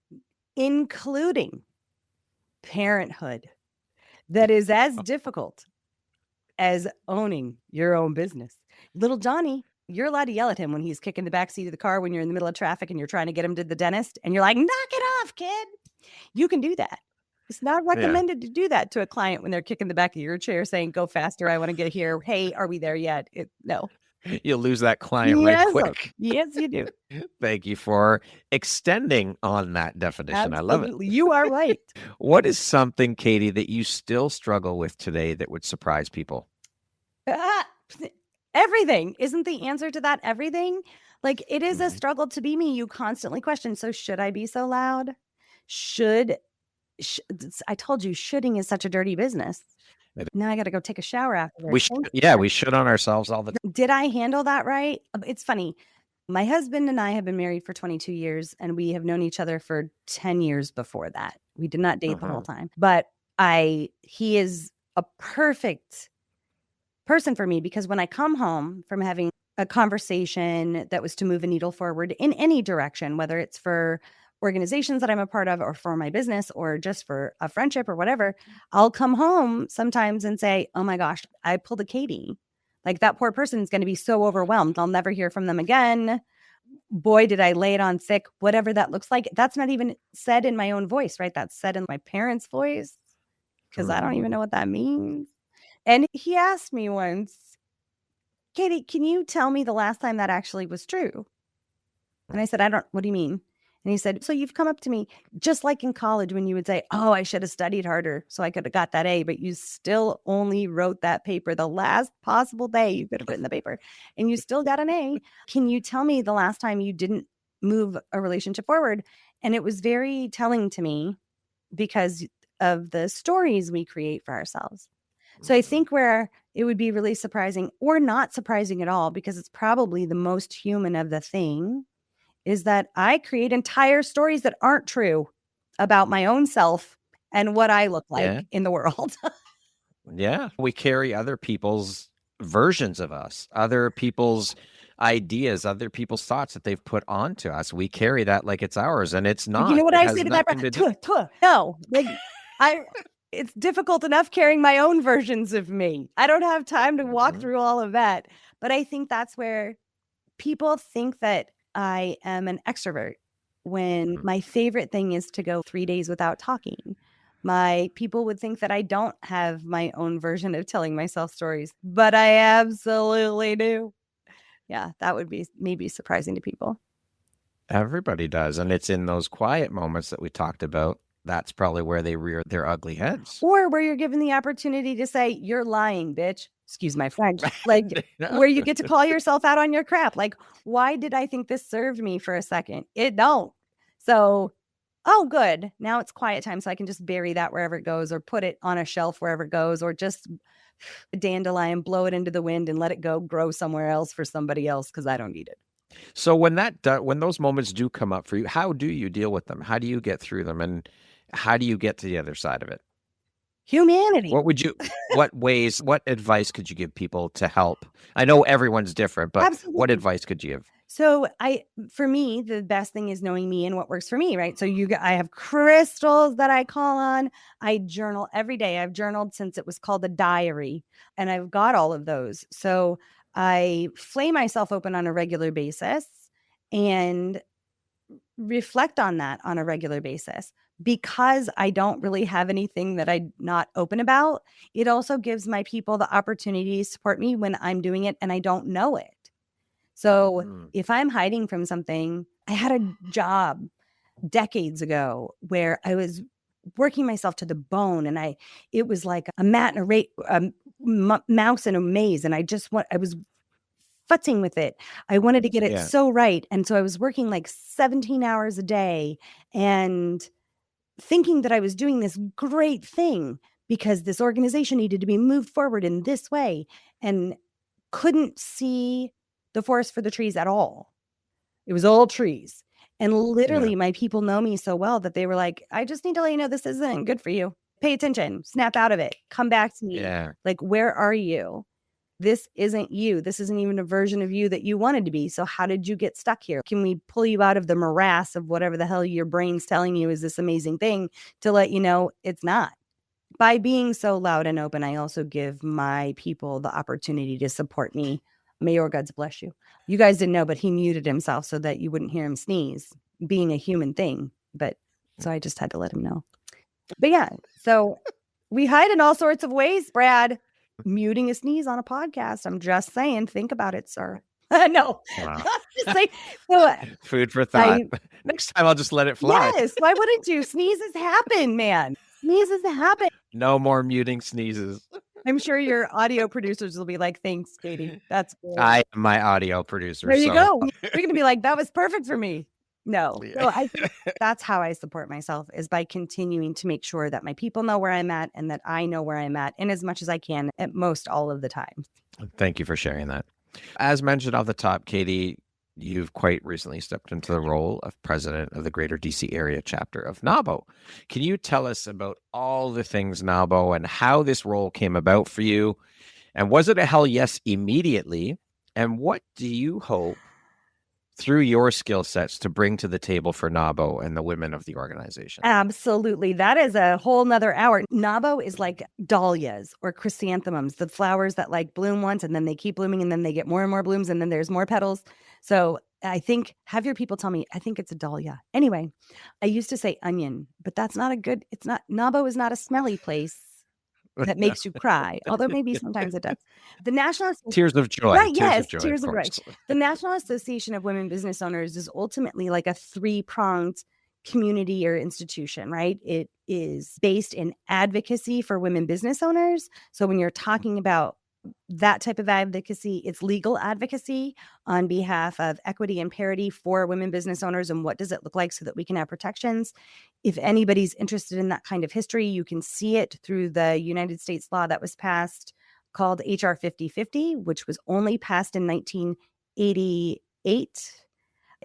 including parenthood, that is as difficult as owning your own business. Little Johnny, you're allowed to yell at him when he's kicking the backseat of the car when you're in the middle of traffic and you're trying to get him to the dentist, and you're like, knock it off, kid. You can do that. It's not recommended to do that to a client when they're kicking the back of your chair saying, go faster, I want to get here. Hey, are we there yet? No. You'll lose that client right quick. Yes, you do. Thank you for extending on that definition. Absolutely. I love it. You are right. What is something, Katie, that you still struggle with today that would surprise people? Everything. Isn't the answer to that everything? Like, it is a struggle to be me. You constantly question, so should I be so loud? I told you, shoulding is such a dirty business. Now I got to go take a shower after. We should on ourselves all the time. Did I handle that right? It's funny. My husband and I have been married for 22 years, and we have known each other for 10 years before that. We did not date the whole time, but he is a perfect person for me, because when I come home from having a conversation that was to move a needle forward in any direction, whether it's for organizations that I'm a part of or for my business or just for a friendship or whatever, I'll come home sometimes and say, oh my gosh, I pulled a Katie. Like, that poor person is going to be so overwhelmed. I'll never hear from them again. Boy, did I lay it on thick, whatever that looks like. That's not even said in my own voice, right? That's said in my parents' voice, because I don't even know what that means. And he asked me once, Katie, can you tell me the last time that actually was true? And I said, what do you mean? And he said, so you've come up to me just like in college when you would say, oh, I should have studied harder so I could have got that A, but you still only wrote that paper the last possible day you could have written the paper, and you still got an A. Can you tell me the last time you didn't move a relationship forward? And it was very telling to me because of the stories we create for ourselves. So I think where it would be really surprising, or not surprising at all, because it's probably the most human of the thing, is that I create entire stories that aren't true about my own self and what I look like in the world. We carry other people's versions of us, other people's ideas, other people's thoughts that they've put onto us. We carry that like it's ours, and it's not. You know what I say to that? No, like it's difficult enough carrying my own versions of me. I don't have time to walk through all of that. But I think that's where people think that I am an extrovert, when my favorite thing is to go 3 days without talking. People would think that I don't have my own version of telling myself stories, but I absolutely do. Yeah, that would be maybe surprising to people. Everybody does. And it's in those quiet moments that we talked about. That's probably where they rear their ugly heads. Or where you're given the opportunity to say, you're lying, bitch. Excuse my French. Like, where you get to call yourself out on your crap. Like, why did I think this served me for a second? It don't. So, oh, good. Now it's quiet time, so I can just bury that wherever it goes, or put it on a shelf wherever it goes, or just a dandelion, blow it into the wind and let it go grow somewhere else for somebody else, because I don't need it. So when those moments do come up for you, how do you deal with them? How do you get through them? And how do you get to the other side of it? Humanity. What advice could you give people to help? I know everyone's different, but Absolutely. What advice could you give? So for me, the best thing is knowing me and what works for me, right? So I have crystals that I call on. I journal every day. I've journaled since it was called a diary, and I've got all of those. So I flay myself open on a regular basis and reflect on that on a regular basis. because I don't really have anything that I'm not open about, it also gives my people the opportunity to support me when I'm doing it and I don't know it. So if I'm hiding from something, I had a job decades ago where I was working myself to the bone, and it was like a mouse in a maze, and I was futzing with it. I wanted to get it so right. And so I was working like 17 hours a day and thinking that I was doing this great thing because this organization needed to be moved forward in this way, and couldn't see the forest for the trees at all. It was all trees. And literally my people know me so well that they were like, I just need to let you know this isn't good for you. Pay attention, snap out of it, come back to me. Yeah. Like, where are you? This isn't you. This isn't even a version of you that you wanted to be. So how did you get stuck here? Can we pull you out of the morass of whatever the hell your brain's telling you is this amazing thing to let you know it's not? By being so loud and open, I also give my people the opportunity to support me. May your gods bless you. You guys didn't know, but he muted himself so that you wouldn't hear him sneeze, being a human thing. But so I just had to let him know. But yeah, so we hide in all sorts of ways, Brad. Muting a sneeze on a podcast. I'm just saying, think about it, sir. No. Wow. Food for thought. Next time I'll just let it fly. Yes. Why wouldn't you? Sneezes happen, man. Sneezes happen. No more muting sneezes. I'm sure your audio producers will be like, thanks, Katie. That's good. I am my audio producer. There you go. You're going to be like, that was perfect for me. No. So I think that's how I support myself, is by continuing to make sure that my people know where I'm at and that I know where I'm at in as much as I can at most all of the time. Thank you for sharing that. As mentioned off the top, Katie, you've quite recently stepped into the role of president of the Greater DC Area Chapter of NAWBO. Can you tell us about all the things NAWBO and how this role came about for you? And was it a hell yes immediately? And what do you hope through your skill sets to bring to the table for NAWBO and the women of the organization? Absolutely. That is a whole nother hour. NAWBO is like dahlias or chrysanthemums, the flowers that like bloom once and then they keep blooming and then they get more and more blooms and then there's more petals. So I think, have your people tell me, I think it's a dahlia. Anyway, I used to say onion, but that's not NAWBO is not a smelly place that makes you cry, although maybe sometimes it does. The National Tears of Joy. Right, yes, Tears of Joy. The National Association of Women Business Owners is ultimately like a three-pronged community or institution, right? It is based in advocacy for women business owners. So when you're talking about that type of advocacy, it's legal advocacy on behalf of equity and parity for women business owners, and what does it look like so that we can have protections. If anybody's interested in that kind of history, you can see it through the United States law that was passed called HR 5050, which was only passed in 1988.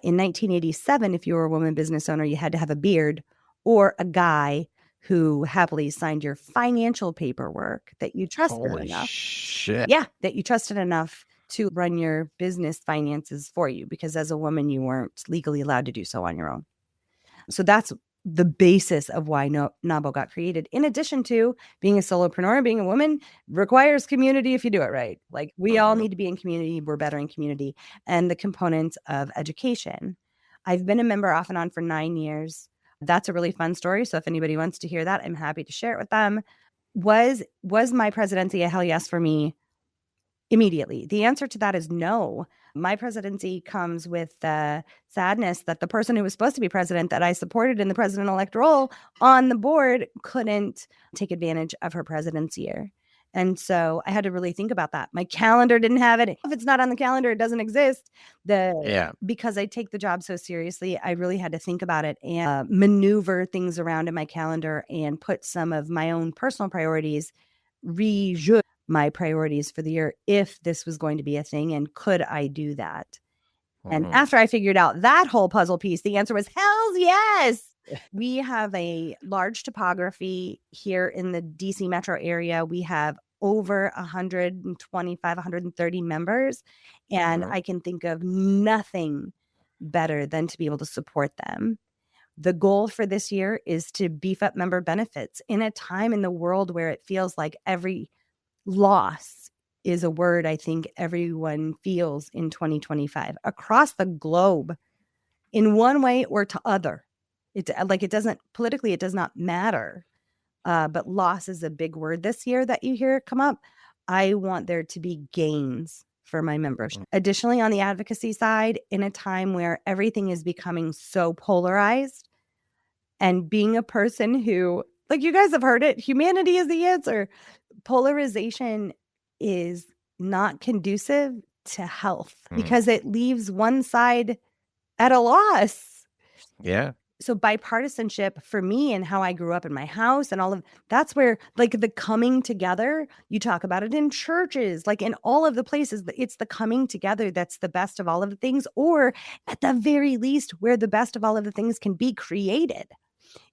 In 1987, if you were a woman business owner, you had to have a beard, or a guy who happily signed your financial paperwork that you trusted enough. Shit. Yeah, that you trusted enough to run your business finances for you, because as a woman, you weren't legally allowed to do so on your own. So that's the basis of why NAWBO got created. In addition to being a solopreneur, being a woman requires community if you do it right. Like, we all need to be in community. We're better in community. And the components of education. I've been a member off and on for 9 years. That's a really fun story. So if anybody wants to hear that, I'm happy to share it with them. Was my presidency a hell yes for me immediately? The answer to that is no. My presidency comes with the sadness that the person who was supposed to be president, that I supported in the president-elect role on the board, couldn't take advantage of her presidency year. And so I had to really think about that. My calendar didn't have it. If it's not on the calendar, it doesn't exist. Because I take the job so seriously, I really had to think about it and maneuver things around in my calendar and put some of my own personal priorities, rejuve my priorities for the year, if this was going to be a thing, and could I do that? And after I figured out that whole puzzle piece, the answer was hells yes. We have a large topography here in the DC metro area. We have over 125, 130 members, and I can think of nothing better than to be able to support them. The goal for this year is to beef up member benefits in a time in the world where it feels like every loss is a word I think everyone feels in 2025 across the globe in one way or to other. it doesn't politically, it does not matter. But loss is a big word this year that you hear come up. I want there to be gains for my membership. Additionally, on the advocacy side, in a time where everything is becoming so polarized, and being a person who, like you guys have heard it, humanity is the answer. Polarization is not conducive to health because it leaves one side at a loss. Yeah. So bipartisanship for me and how I grew up in my house and all of that's where like the coming together, you talk about it in churches, like in all of the places, it's the coming together that's the best of all of the things, or at the very least where the best of all of the things can be created.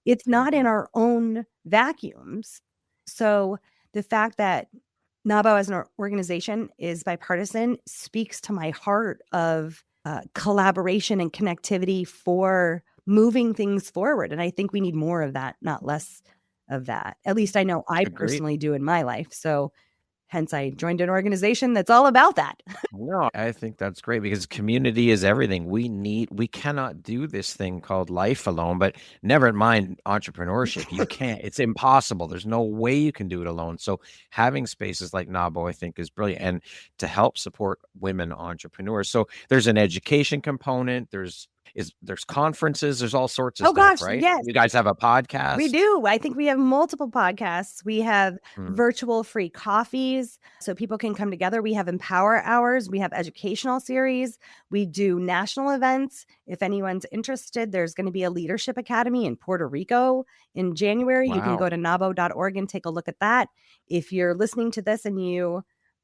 It's not in our own vacuums. So the fact that NABO as an organization is bipartisan speaks to my heart of collaboration and connectivity for moving things forward. And I think we need more of that, not less of that. At least I know I personally do in my life. So hence I joined an organization that's all about that. No, I think that's great because community is everything. We cannot do this thing called life alone, but never mind entrepreneurship. You can't, it's impossible. There's no way you can do it alone. So having spaces like NABO, I think is brilliant, and to help support women entrepreneurs. So there's an education component. There's conferences, there's all sorts of stuff, right? Yes. You guys have a podcast? We do. I think we have multiple podcasts. We have virtual free coffees so people can come together. We have empower hours. We have educational series. We do national events. If anyone's interested, there's going to be a leadership academy in Puerto Rico in January. Wow. You can go to nabo.org and take a look at that. If you're listening to this and you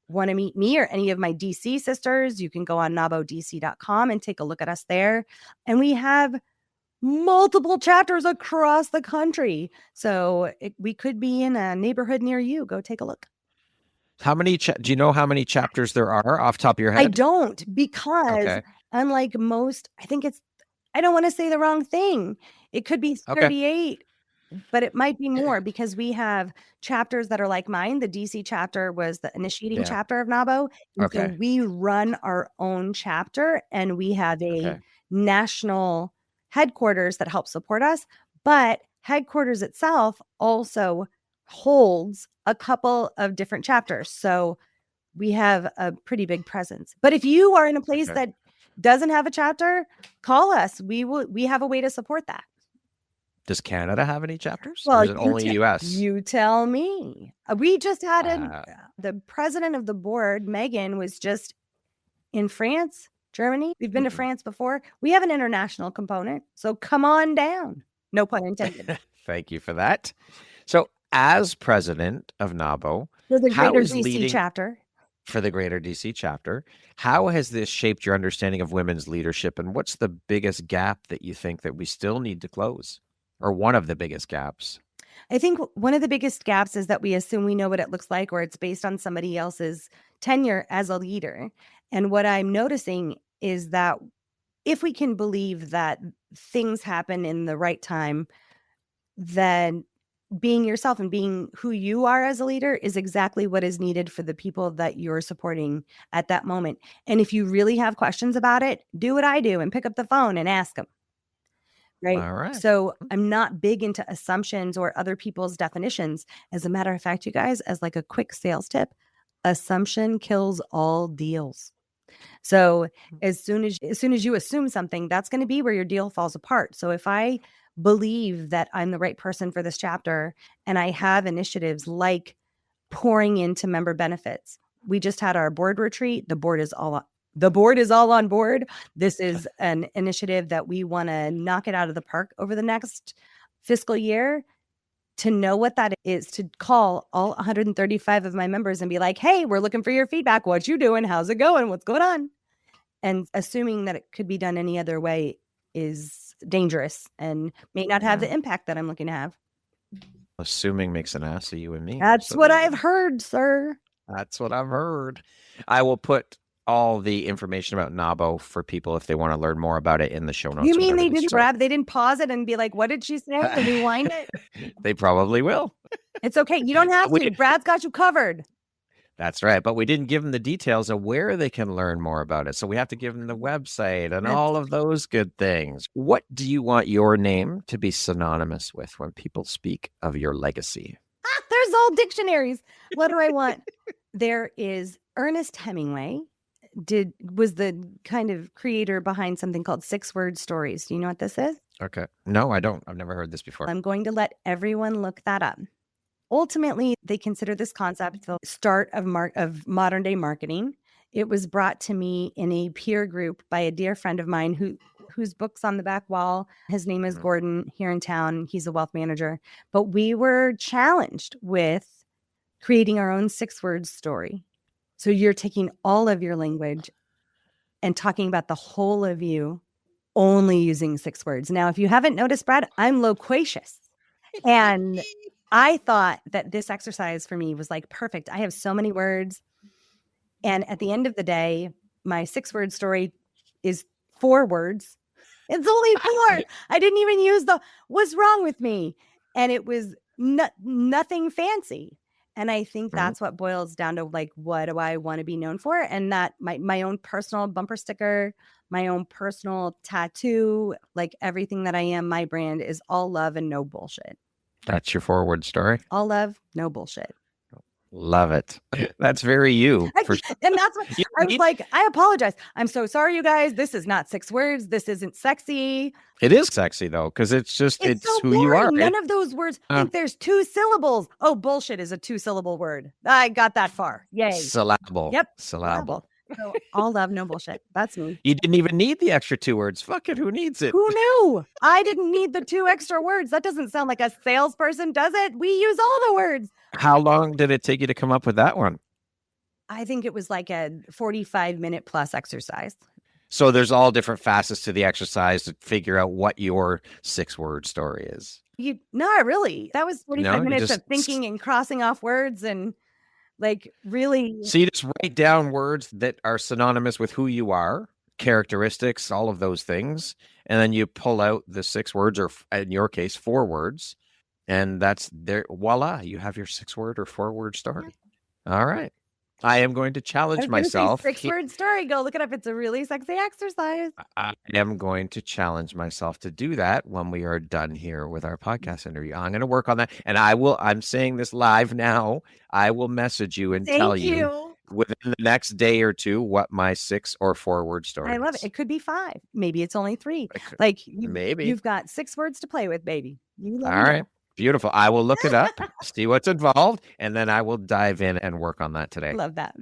want to meet me or any of my DC sisters, you can go on nabodc.com and take a look at us there. And we have multiple chapters across the country. So we could be in a neighborhood near you. Go take a look. How many, do you know how many chapters there are off the top of your head? I don't, because unlike most, I don't want to say the wrong thing. It could be 38. But it might be more because we have chapters that are like mine. The DC chapter was the initiating chapter of NABO. And so we run our own chapter and we have a national headquarters that helps support us. But headquarters itself also holds a couple of different chapters. So we have a pretty big presence. But if you are in a place that doesn't have a chapter, call us. We have a way to support that. Does Canada have any chapters? Well, or is it only US? You tell me. We just had the president of the board, Megan, was just in France, Germany. We've been to France before. We have an international component. So come on down. No pun intended. Thank you for that. So as president of NABO, for the greater DC chapter. For the greater DC chapter, how has this shaped your understanding of women's leadership? And what's the biggest gap that you think that we still need to close? Or one of the biggest gaps? I think one of the biggest gaps is that we assume we know what it looks like, or it's based on somebody else's tenure as a leader. And what I'm noticing is that if we can believe that things happen in the right time, then being yourself and being who you are as a leader is exactly what is needed for the people that you're supporting at that moment. And if you really have questions about it, do what I do and pick up the phone and ask them. Right. All right. So I'm not big into assumptions or other people's definitions. As a matter of fact, you guys, as like a quick sales tip, assumption kills all deals. So as soon as you assume something, that's going to be where your deal falls apart. So if I believe that I'm the right person for this chapter and I have initiatives like pouring into member benefits, we just had our board retreat. The board is all on board. This is an initiative that we want to knock it out of the park over the next fiscal year. To know what that is, to call all 135 of my members and be like, hey, we're looking for your feedback. What you doing? How's it going? What's going on? And assuming that it could be done any other way is dangerous and may not have the impact that I'm looking to have. Assuming makes an ass of you and me. That's what I've heard, sir. That's what I've heard. I will put all the information about NABO for people if they want to learn more about it in the show notes. You mean they didn't pause it and be like, what did she say? And rewind it? They probably will. It's okay. You don't have to. Brad's got you covered. That's right. But we didn't give them the details of where they can learn more about it. So we have to give them the website and all of those good things. What do you want your name to be synonymous with when people speak of your legacy? There's all dictionaries. What do I want? There is Ernest Hemingway was the kind of creator behind something called 6-word stories. Do you know what this is? Okay. No, I don't. I've never heard this before. I'm going to let everyone look that up. Ultimately, they consider this concept the start of modern day marketing. It was brought to me in a peer group by a dear friend of mine whose book's on the back wall. His name is Gordon, here in town. He's a wealth manager. But we were challenged with creating our own 6-word story. So you're taking all of your language and talking about the whole of you, only using 6 words. Now, if you haven't noticed, Brad, I'm loquacious. And I thought that this exercise for me was like perfect. I have so many words. And at the end of the day, my 6-word story is 4 words. It's only 4. I didn't even use what's wrong with me. And it was nothing fancy. And I think that's what boils down to, like, what do I want to be known for? And that my own personal bumper sticker, my own personal tattoo, like everything that I am, my brand is all love and no bullshit. That's your forward story? All love, no bullshit. Love it. That's very you. And that's what I was like, I apologize. I'm so sorry, you guys. This is not 6 words. This isn't sexy. It is sexy, though, because it's so who boring. you are. None of those words. I think there's 2 syllables. Oh, bullshit is a 2-syllable word. I got that far. Yay. Syllable. Yep. Syllable. So all love, no bullshit. That's me. You didn't even need the extra 2 words. Fuck it. Who needs it? Who knew? I didn't need the 2 extra words. That doesn't sound like a salesperson, does it? We use all the words. How long did it take you to come up with that one? I think it was like a 45-minute plus exercise. So there's all different facets to the exercise to figure out what your 6-word story is. Not really. That was 45 minutes of thinking and crossing off words and like really. So you just write down words that are synonymous with who you are, characteristics, all of those things. And then you pull out the 6 words, or in your case, 4 words. And that's there. Voila, you have your 6-word or 4-word story. Yeah. All right. I am going to challenge myself. 6-word story. Go look it up. It's a really sexy exercise. I am going to challenge myself to do that when we are done here with our podcast interview. I'm going to work on that. And I'm saying this live now. I will message you and tell you within the next day or 2 what my 6 or 4-word story is. I love it. It could be 5. Maybe it's only 3. Like maybe you've got 6 words to play with, baby. All right. Beautiful. I will look it up, see what's involved, and then I will dive in and work on that today. Love that.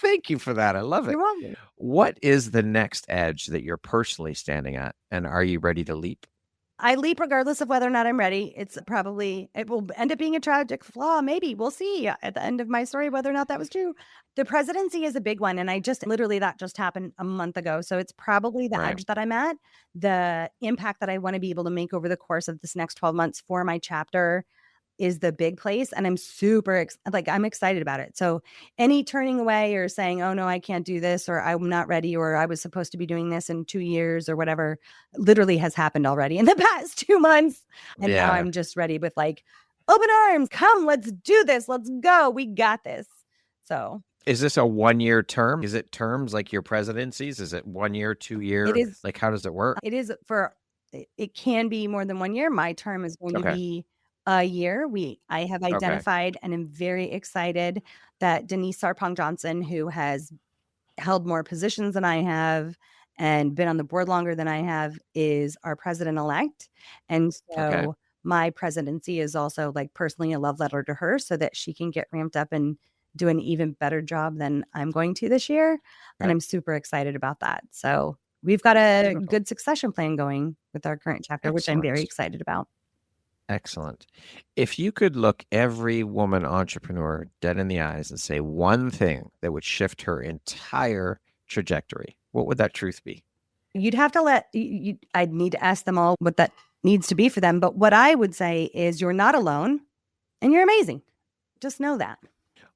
Thank you for that. I love it. You're welcome. What is the next edge that you're personally standing at, and are you ready to leap? I leap regardless of whether or not I'm ready. It will end up being a tragic flaw. Maybe we'll see at the end of my story whether or not that was true. The presidency is a big one. And that just happened a month ago. So it's probably the edge that I'm at, the impact that I want to be able to make over the course of this next 12 months for my chapter is the big place. And I'm super I'm excited about it. So any turning away or saying, oh no, I can't do this, or I'm not ready, or I was supposed to be doing this in 2 years or whatever, literally has happened already in the past 2 months. And now I'm just ready with like open arms. Come, let's do this. Let's go. We got this. So is this a 1-year term? Is it terms like your presidencies? Is it 1 year, 2 year? It is. Like, how does it work? It can be more than 1 year. My term is going to be a year. I have identified and am very excited that Denise Sarpong Johnson, who has held more positions than I have and been on the board longer than I have, is our president-elect. And so my presidency is also like personally a love letter to her so that she can get ramped up and do an even better job than I'm going to this year. And I'm super excited about that. So we've got a good succession plan going with our current chapter, which I'm very excited about. Excellent. If you could look every woman entrepreneur dead in the eyes and say one thing that would shift her entire trajectory, what would that truth be? You'd have to I'd need to ask them all what that needs to be for them. But what I would say is you're not alone and you're amazing. Just know that.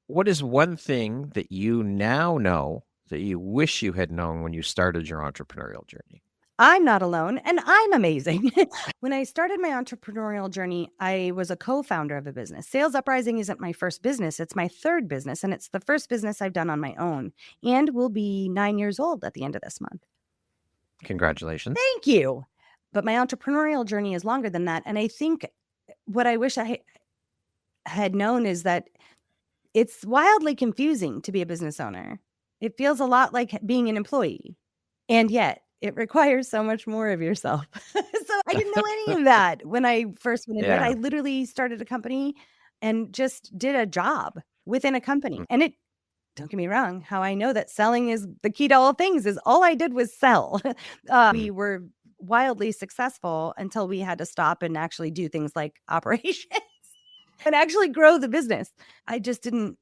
What is one thing that you now know that you wish you had known when you started your entrepreneurial journey? I'm not alone, and I'm amazing. When I started my entrepreneurial journey, I was a co-founder of a business. Sales UpRising isn't my first business. It's my third business, and it's the first business I've done on my own, and will be 9 years old at the end of this month. Congratulations. Thank you. But my entrepreneurial journey is longer than that. And I think what I wish I had known is that it's wildly confusing to be a business owner. It feels a lot like being an employee. And yet it requires so much more of yourself. So I didn't know any of that when I first went into it. I literally started a company and just did a job within a company. And it, don't get me wrong, how I know that selling is the key to all things is all I did was sell. We were wildly successful until we had to stop and actually do things like operations and actually grow the business. I just didn't,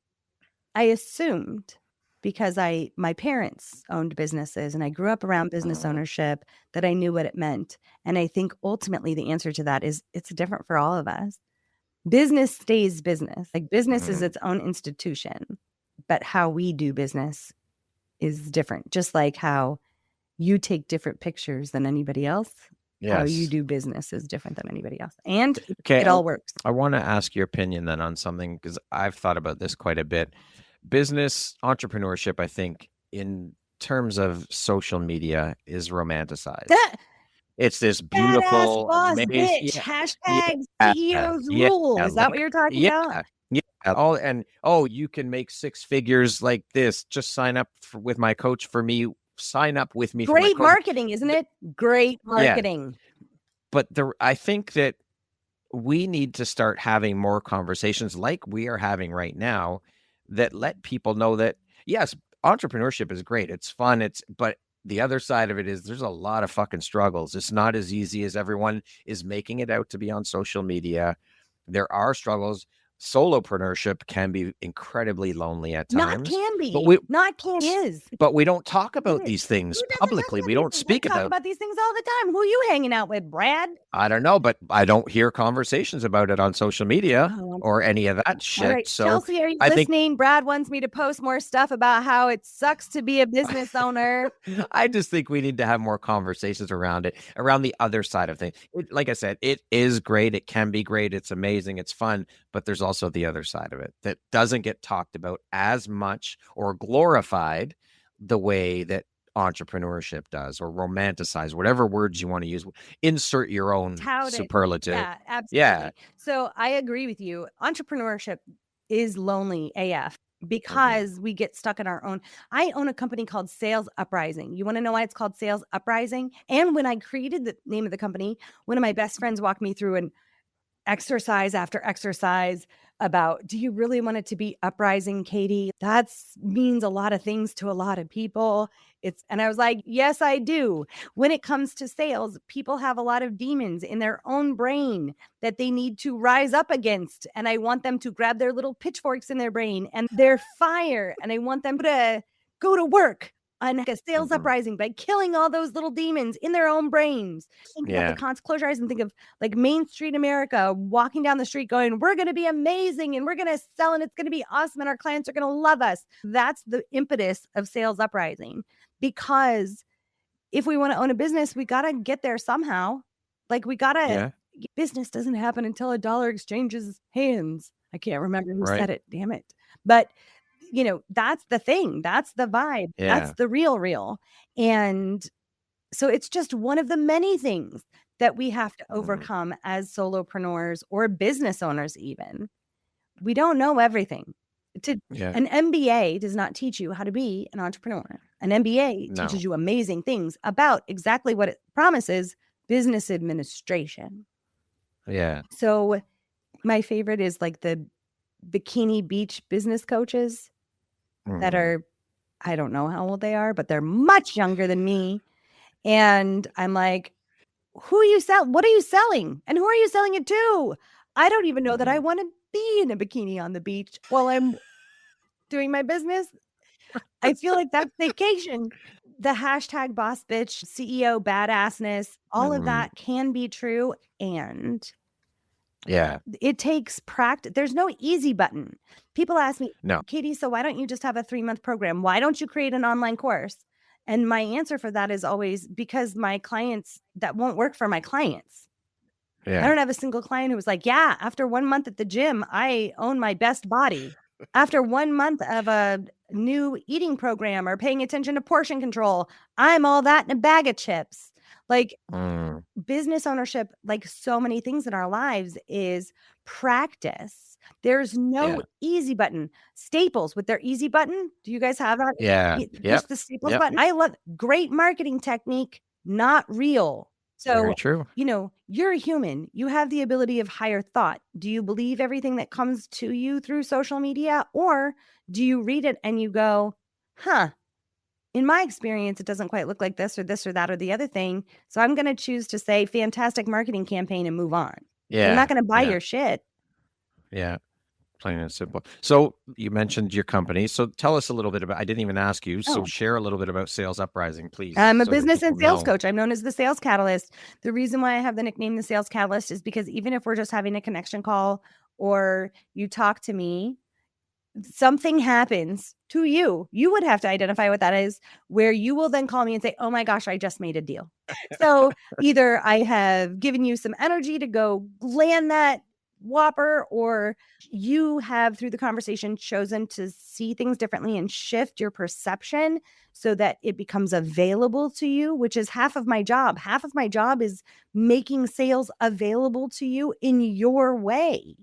I assumed because my parents owned businesses and I grew up around business ownership that I knew what it meant. And I think ultimately the answer to that is it's different for all of us. Business stays business. Like business is its own institution, but how we do business is different. Just like how you take different pictures than anybody else. Yes. How you do business is different than anybody else. And it all works. I want to ask your opinion then on something, because I've thought about this quite a bit. Business entrepreneurship, I think, in terms of social media, is romanticized. It's this beautiful, boss bitch. Hashtag CEO's rule. Is that what you're talking about? Yeah. You can make six figures like this. Just sign up with my coach for me. Sign up with me. Great marketing, isn't it? Great marketing. Yeah. But I think that we need to start having more conversations like we are having right now that let people know that, yes, entrepreneurship is great. It's fun. But the other side of it is there's a lot of fucking struggles. It's not as easy as everyone is making it out to be on social media. There are struggles. Solopreneurship can be incredibly lonely at times. Not can be. Is. But we don't talk about these things publicly. We don't speak about these things all the time. Who are you hanging out with, Brad? I don't know, but I don't hear conversations about it on social media or any of that shit. All right, so Chelsea, are you listening? Brad wants me to post more stuff about how it sucks to be a business owner. I just think we need to have more conversations around it, around the other side of things. Like I said, it is great. It can be great. It's amazing. It's fun. But there's also the other side of it that doesn't get talked about as much or glorified the way that entrepreneurship does, or romanticize, whatever words you want to use. Insert your own superlative. Yeah, absolutely. Yeah. So I agree with you. Entrepreneurship is lonely AF because we get stuck in our own. I own a company called Sales UpRising. You want to know why it's called Sales UpRising? And when I created the name of the company, one of my best friends walked me through an exercise after exercise about, do you really want it to be uprising, Katie? That means a lot of things to a lot of people. And I was like, yes, I do. When it comes to sales, people have a lot of demons in their own brain that they need to rise up against. And I want them to grab their little pitchforks in their brain and their fire. And I want them to go to work on a sales uprising by killing all those little demons in their own brains. Think about close your eyes and think of like Main Street America, walking down the street going, we're going to be amazing and we're going to sell and it's going to be awesome and our clients are going to love us. That's the impetus of Sales UpRising, because if we want to own a business, we got to get there somehow. Like we got to, business doesn't happen until a dollar exchanges hands. I can't remember who said it. Damn it. But you know, that's the thing. That's the vibe. Yeah. That's the real. And so it's just one of the many things that we have to overcome as solopreneurs or business owners even. We don't know everything. An MBA does not teach you how to be an entrepreneur. An MBA teaches you amazing things about exactly what it promises, business administration. Yeah. So my favorite is like the Bikini Beach business coaches that are, I don't know how old they are, but they're much younger than me. And I'm like, who are you selling? What are you selling? And who are you selling it to? I don't even know that I want to be in a bikini on the beach while I'm doing my business. I feel like that's vacation. The hashtag boss bitch, CEO badassness, all of that can be true. And it takes practice. There's no easy button. People ask me, Katie, so why don't you just have a 3-month program? Why don't you create an online course? And my answer for that is always because my clients, that won't work for my clients. Yeah. I don't have a single client who was like, yeah, after 1 month at the gym, I own my best body. After 1 month of a new eating program or paying attention to portion control, I'm all that in a bag of chips. Like business ownership, like so many things in our lives, is practice. There's no easy button. Staples with their easy button. Do you guys have that? Yeah. Just the Staples button. I love great marketing technique, not real. So, very true. You're a human. You have the ability of higher thought. Do you believe everything that comes to you through social media? Or do you read it and you go, huh, in my experience, it doesn't quite look like this or that or the other thing. So I'm going to choose to say fantastic marketing campaign and move on. Yeah. I'm not going to buy your shit. Yeah. Plain and simple. So you mentioned your company. So tell us a little bit about, I didn't even ask you. So share a little bit about Sales UpRising, please. I'm a business and sales coach. I'm known as the Sales Catalyst. The reason why I have the nickname the Sales Catalyst is because even if we're just having a connection call or you talk to me, something happens to you. You would have to identify what that is, where you will then call me and say, oh my gosh, I just made a deal. So either I have given you some energy to go land that whopper, or you have, through the conversation, chosen to see things differently and shift your perception so that it becomes available to you, which is half of my job. Half of my job is making sales available to you in your way.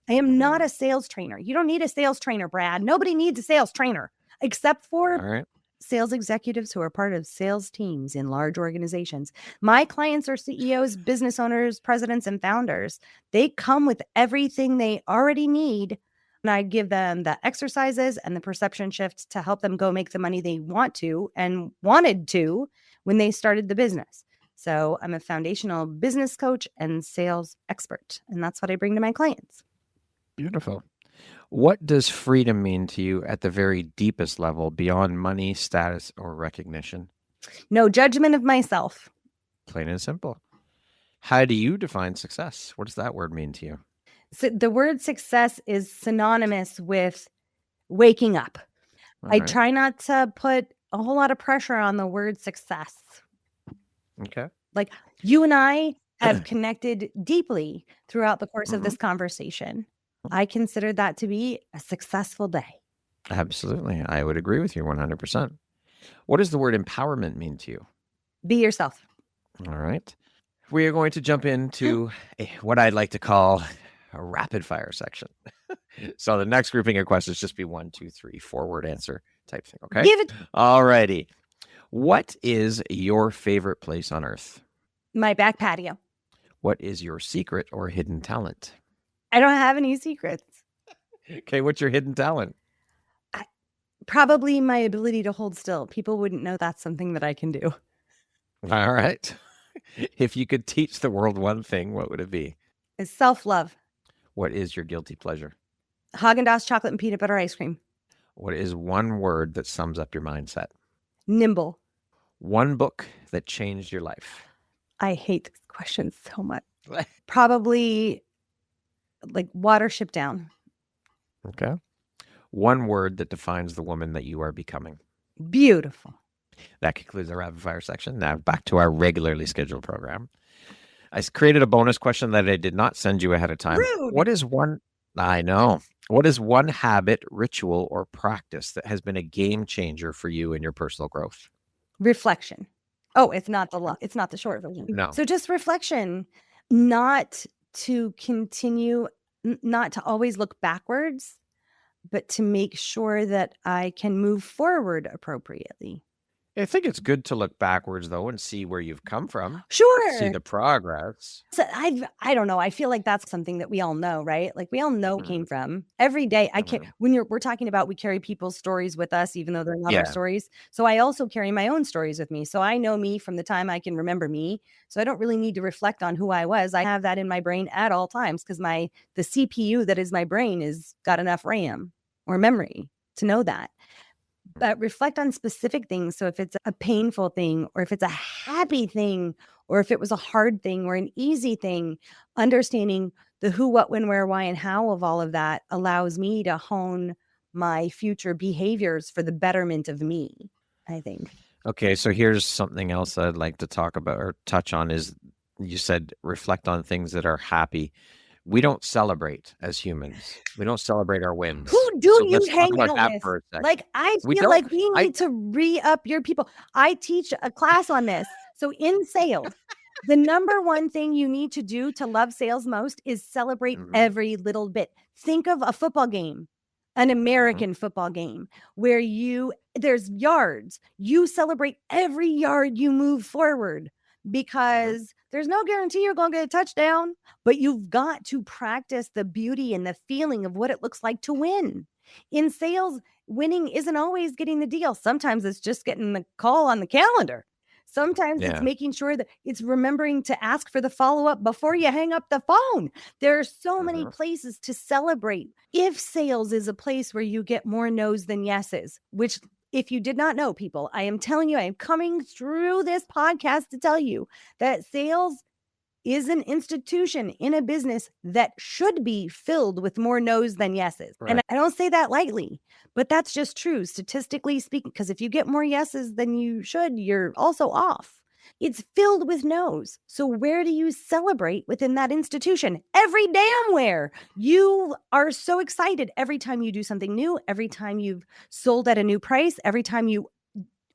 I am not a sales trainer. You don't need a sales trainer, Brad. Nobody needs a sales trainer except for sales executives who are part of sales teams in large organizations. My clients are CEOs, business owners, presidents, and founders. They come with everything they already need. And I give them the exercises and the perception shifts to help them go make the money they want to and wanted to when they started the business. So I'm a foundational business coach and sales expert. And that's what I bring to my clients. Beautiful. What does freedom mean to you at the very deepest level, beyond money, status, or recognition? No judgment of myself. Plain and simple. How do you define success? What does that word mean to you? So the word success is synonymous with waking up. I try not to put a whole lot of pressure on the word success. Okay. Like you and I have connected deeply throughout the course of this conversation. I consider that to be a successful day. Absolutely. I would agree with you 100%. What does the word empowerment mean to you? Be yourself. All right. We are going to jump into what I'd like to call a rapid fire section. So the next grouping of questions just be 1, 2, 3, 4-word answer type thing. Okay. Give it. All righty. What is your favorite place on earth? My back patio. What is your secret or hidden talent? I don't have any secrets. Okay. What's your hidden talent? Probably my ability to hold still. People wouldn't know that's something that I can do. All right. If you could teach the world one thing, what would it be? It's self-love. What is your guilty pleasure? Haagen-Dazs chocolate and peanut butter ice cream. What is one word that sums up your mindset? Nimble. One book that changed your life. I hate this question so much. Probably like Watership Down. Okay. One word that defines the woman that you are becoming. Beautiful. That concludes our rapid fire section. Now back to our regularly scheduled program. I created a bonus question that I did not send you ahead of time. Rude. What is one habit, ritual, or practice that has been a game changer for you in your personal growth? Reflection. Oh, it's not the short version. No. So just reflection, not to continue, not to always look backwards, but to make sure that I can move forward appropriately. I think it's good to look backwards, though, and see where you've come from. Sure. See the progress. So I don't know. I feel like that's something that we all know, right? Like we all know where we came from. Every day, we're talking about, we carry people's stories with us, even though they're not our stories. So I also carry my own stories with me. So I know me from the time I can remember me. So I don't really need to reflect on who I was. I have that in my brain at all times because the CPU that is my brain is got enough RAM or memory to know that. But reflect on specific things. So if it's a painful thing, or if it's a happy thing, or if it was a hard thing or an easy thing, understanding the who, what, when, where, why, and how of all of that allows me to hone my future behaviors for the betterment of me, I think. Okay, so here's something else I'd like to talk about or touch on is you said reflect on things that are happy. We don't celebrate as humans. We don't celebrate our wins. Who do So you let's talk hang about out that with? for a second. Like, I We feel don't like we I need to re-up your people. I teach a class on this. So in sales, the number one thing you need to do to love sales most is celebrate Mhm, every little bit. Think of a football game, an American football game where there's yards. You celebrate every yard you move forward because there's no guarantee you're going to get a touchdown, but you've got to practice the beauty and the feeling of what it looks like to win. In sales, winning isn't always getting the deal. Sometimes it's just getting the call on the calendar. Sometimes it's yeah. making sure that it's remembering to ask for the follow up before you hang up the phone. There are so many Mhm. places to celebrate. If sales is a place where you get more no's than yeses, which if you did not know, people, I am telling you, I am coming through this podcast to tell you that sales is an institution in a business that should be filled with more no's than yeses. Right. And I don't say that lightly, but that's just true, statistically speaking, because if you get more yeses than you should, you're also off. It's filled with no's. So where do you celebrate within that institution? Every damn where. You are so excited every time you do something new, every time you've sold at a new price, every time you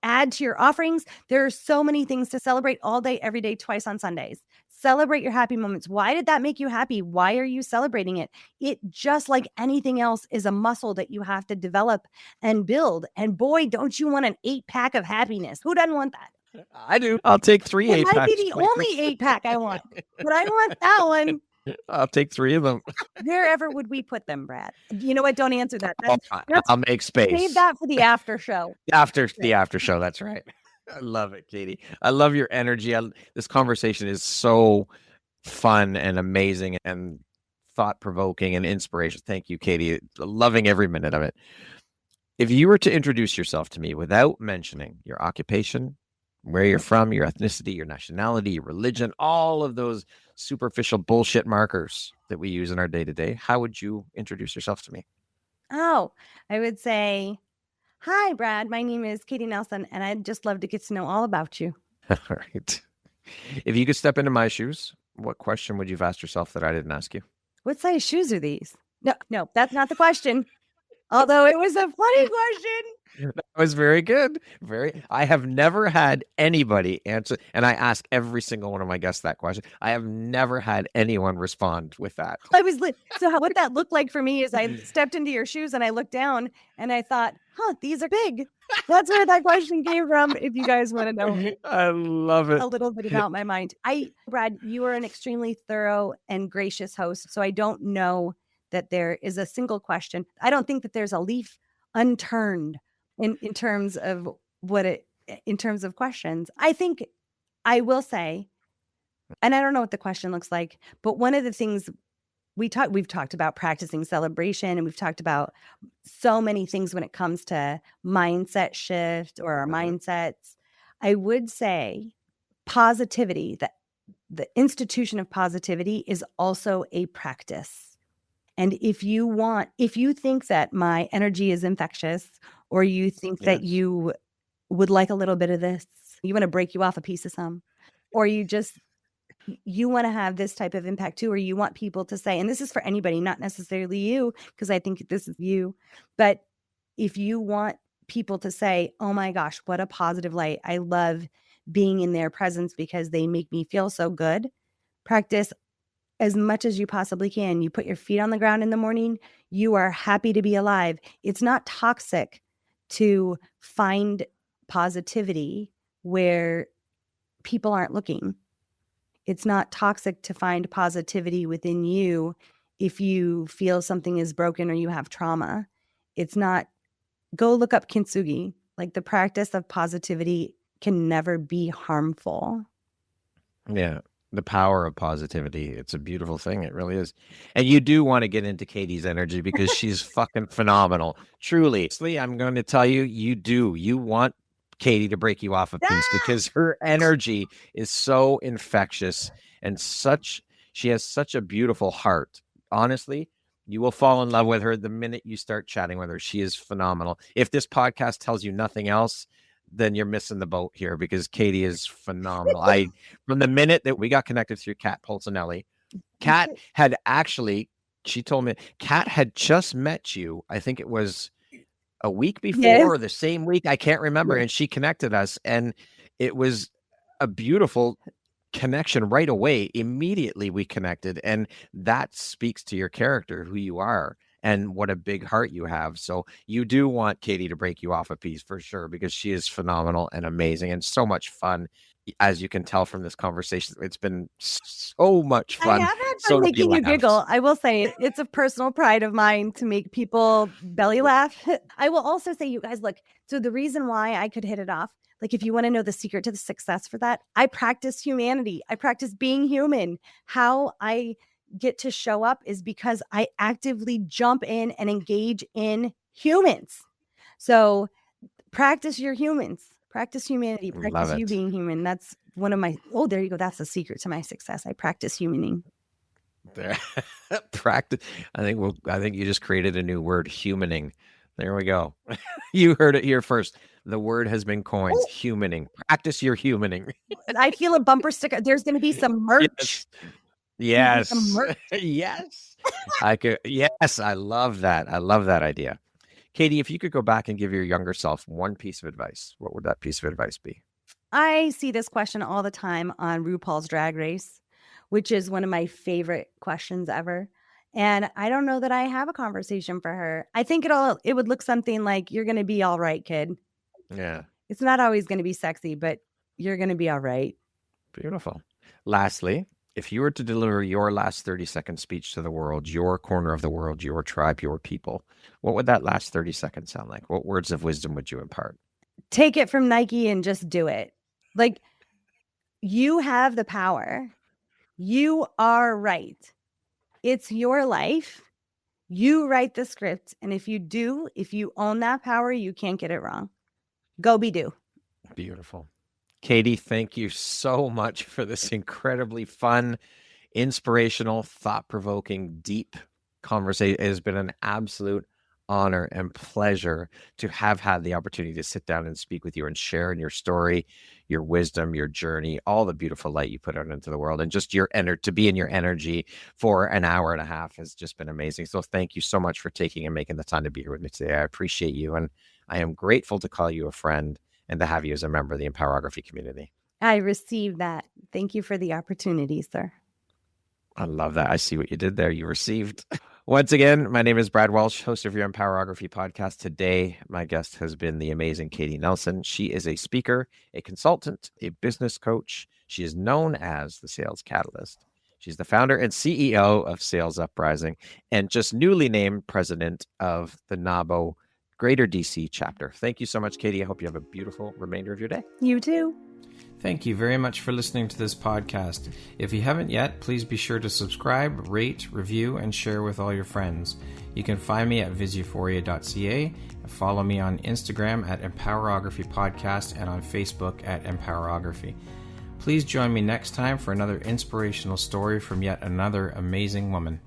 add to your offerings. There are so many things to celebrate all day, every day, twice on Sundays. Celebrate your happy moments. Why did that make you happy? Why are you celebrating it? It, just like anything else, is a muscle that you have to develop and build. And boy, don't you want an 8-pack of happiness? Who doesn't want that? I do. I'll take 3 It might be 8-packs, the quite only 8-pack I want, but I want that one. I'll take 3 of them. Wherever would we put them, Brad? You know what? Don't answer that. I'll make space. Save that for the after show. After the after show, that's right. I love it, Katie. I love your energy. This conversation is so fun and amazing and thought-provoking and inspirational. Thank you, Katie. Loving every minute of it. If you were to introduce yourself to me without mentioning your occupation, where you're from, your ethnicity, your nationality, your religion, all of those superficial bullshit markers that we use in our day-to-day, how would you introduce yourself to me? Oh, I would say, hi, Brad. My name is Katie Nelson, and I'd just love to get to know all about you. All right. If you could step into my shoes, what question would you have asked yourself that I didn't ask you? What size shoes are these? No, that's not the question. Although it was a funny question. That was very good. I have never had anybody answer, and I ask every single one of my guests that question. I have never had anyone respond with that. What that looked like for me is I stepped into your shoes and I looked down and I thought, these are big. That's where that question came from. If you guys want to know I love it. a little bit about my mind. Brad, you are an extremely thorough and gracious host. So I don't know that there is a single question. I don't think that there's a leaf unturned in terms of in terms of questions. I think I will say, and I don't know what the question looks like, but one of the things we've talked about practicing celebration, and we've talked about so many things when it comes to mindset shift or our mindsets. I would say positivity, that the institution of positivity is also a practice. And if you think that my energy is infectious, or you think that you would like a little bit of this, you want to break you off a piece of some, or you want to have this type of impact too, or you want people to say, and this is for anybody, not necessarily you, because I think this is you, but if you want people to say, oh my gosh, what a positive light. I love being in their presence because they make me feel so good. Practice as much as you possibly can. You put your feet on the ground in the morning. You are happy to be alive. It's not toxic to find positivity where people aren't looking. It's not toxic to find positivity within you if you feel something is broken or you have trauma. It's not, go look up kintsugi. Like, the practice of positivity can never be harmful. Yeah. The power of positivity. It's a beautiful thing. It really is. And you do want to get into Katie's energy because she's fucking phenomenal. Truly. I'm going to tell you, you do. You want Katie to break you off a piece because her energy is so infectious and she has such a beautiful heart. Honestly, you will fall in love with her the minute you start chatting with her. She is phenomenal. If this podcast tells you nothing else, then you're missing the boat here, because Katie is phenomenal. From the minute that we got connected through Kat Polsinelli, Kat had actually, she told me, Kat had just met you. I think it was a week before or the same week. I can't remember. And she connected us, and it was a beautiful connection right away. Immediately we connected, and that speaks to your character, who you are, and what a big heart you have. So you do want Katie to break you off a piece for sure, because she is phenomenal and amazing and so much fun. As you can tell from this conversation, it's been so much fun. I have had fun making you giggle. I will say it's a personal pride of mine to make people belly laugh. I will also say, you guys, look, so the reason why I could hit it off, like, if you want to know the secret to the success for that, I practice humanity. I practice being human. How I get to show up is because I actively jump in and engage in humans. So practice your humans. Practice humanity. Practice you being human. That's one of my, there you go. That's the secret to my success. I practice humaning. There. Practice. I think you just created a new word, humaning. There we go. You heard it here first. The word has been coined, humaning. Practice your humaning. I feel a bumper sticker. There's going to be some merch. Yes. Some merch. Yes. Yes. I love that. I love that idea. Katie, if you could go back and give your younger self one piece of advice, what would that piece of advice be? I see this question all the time on RuPaul's Drag Race, which is one of my favorite questions ever. And I don't know that I have a conversation for her. I think it would look something like, you're going to be all right, kid. Yeah. It's not always going to be sexy, but you're going to be all right. Beautiful. Lastly, if you were to deliver your last 30-second speech to the world, your corner of the world, your tribe, your people, what would that last 30 seconds sound like? What words of wisdom would you impart? Take it from Nike and just do it. Like, you have the power. You are right. It's your life. You write the script. And if you own that power, you can't get it wrong. Go be do. Beautiful. Katie, thank you so much for this incredibly fun, inspirational, thought-provoking, deep conversation. It has been an absolute honor and pleasure to have had the opportunity to sit down and speak with you and share in your story, your wisdom, your journey, all the beautiful light you put out into the world, and just to be in your energy for an hour and a half has just been amazing. So thank you so much for taking and making the time to be here with me today. I appreciate you, and I am grateful to call you a friend and to have you as a member of the Empowerography community. I received that. Thank you for the opportunity, sir. I love that. I see what you did there. You received. Once again, my name is Brad Welsh, host of your Empowerography podcast. Today, my guest has been the amazing Katie Nelson. She is a speaker, a consultant, a business coach. She is known as the Sales Catalyst. She's the founder and CEO of Sales UpRising, and just newly named president of the NABO Greater DC chapter. Thank you so much, Katie. I hope you have a beautiful remainder of your day. You too. Thank you very much for listening to this podcast. If you haven't yet, please be sure to subscribe, rate, review, and share with all your friends. You can find me at visuphoria.ca, follow me on Instagram at Empowerography Podcast, and on Facebook at Empowerography. Please join me next time for another inspirational story from yet another amazing woman.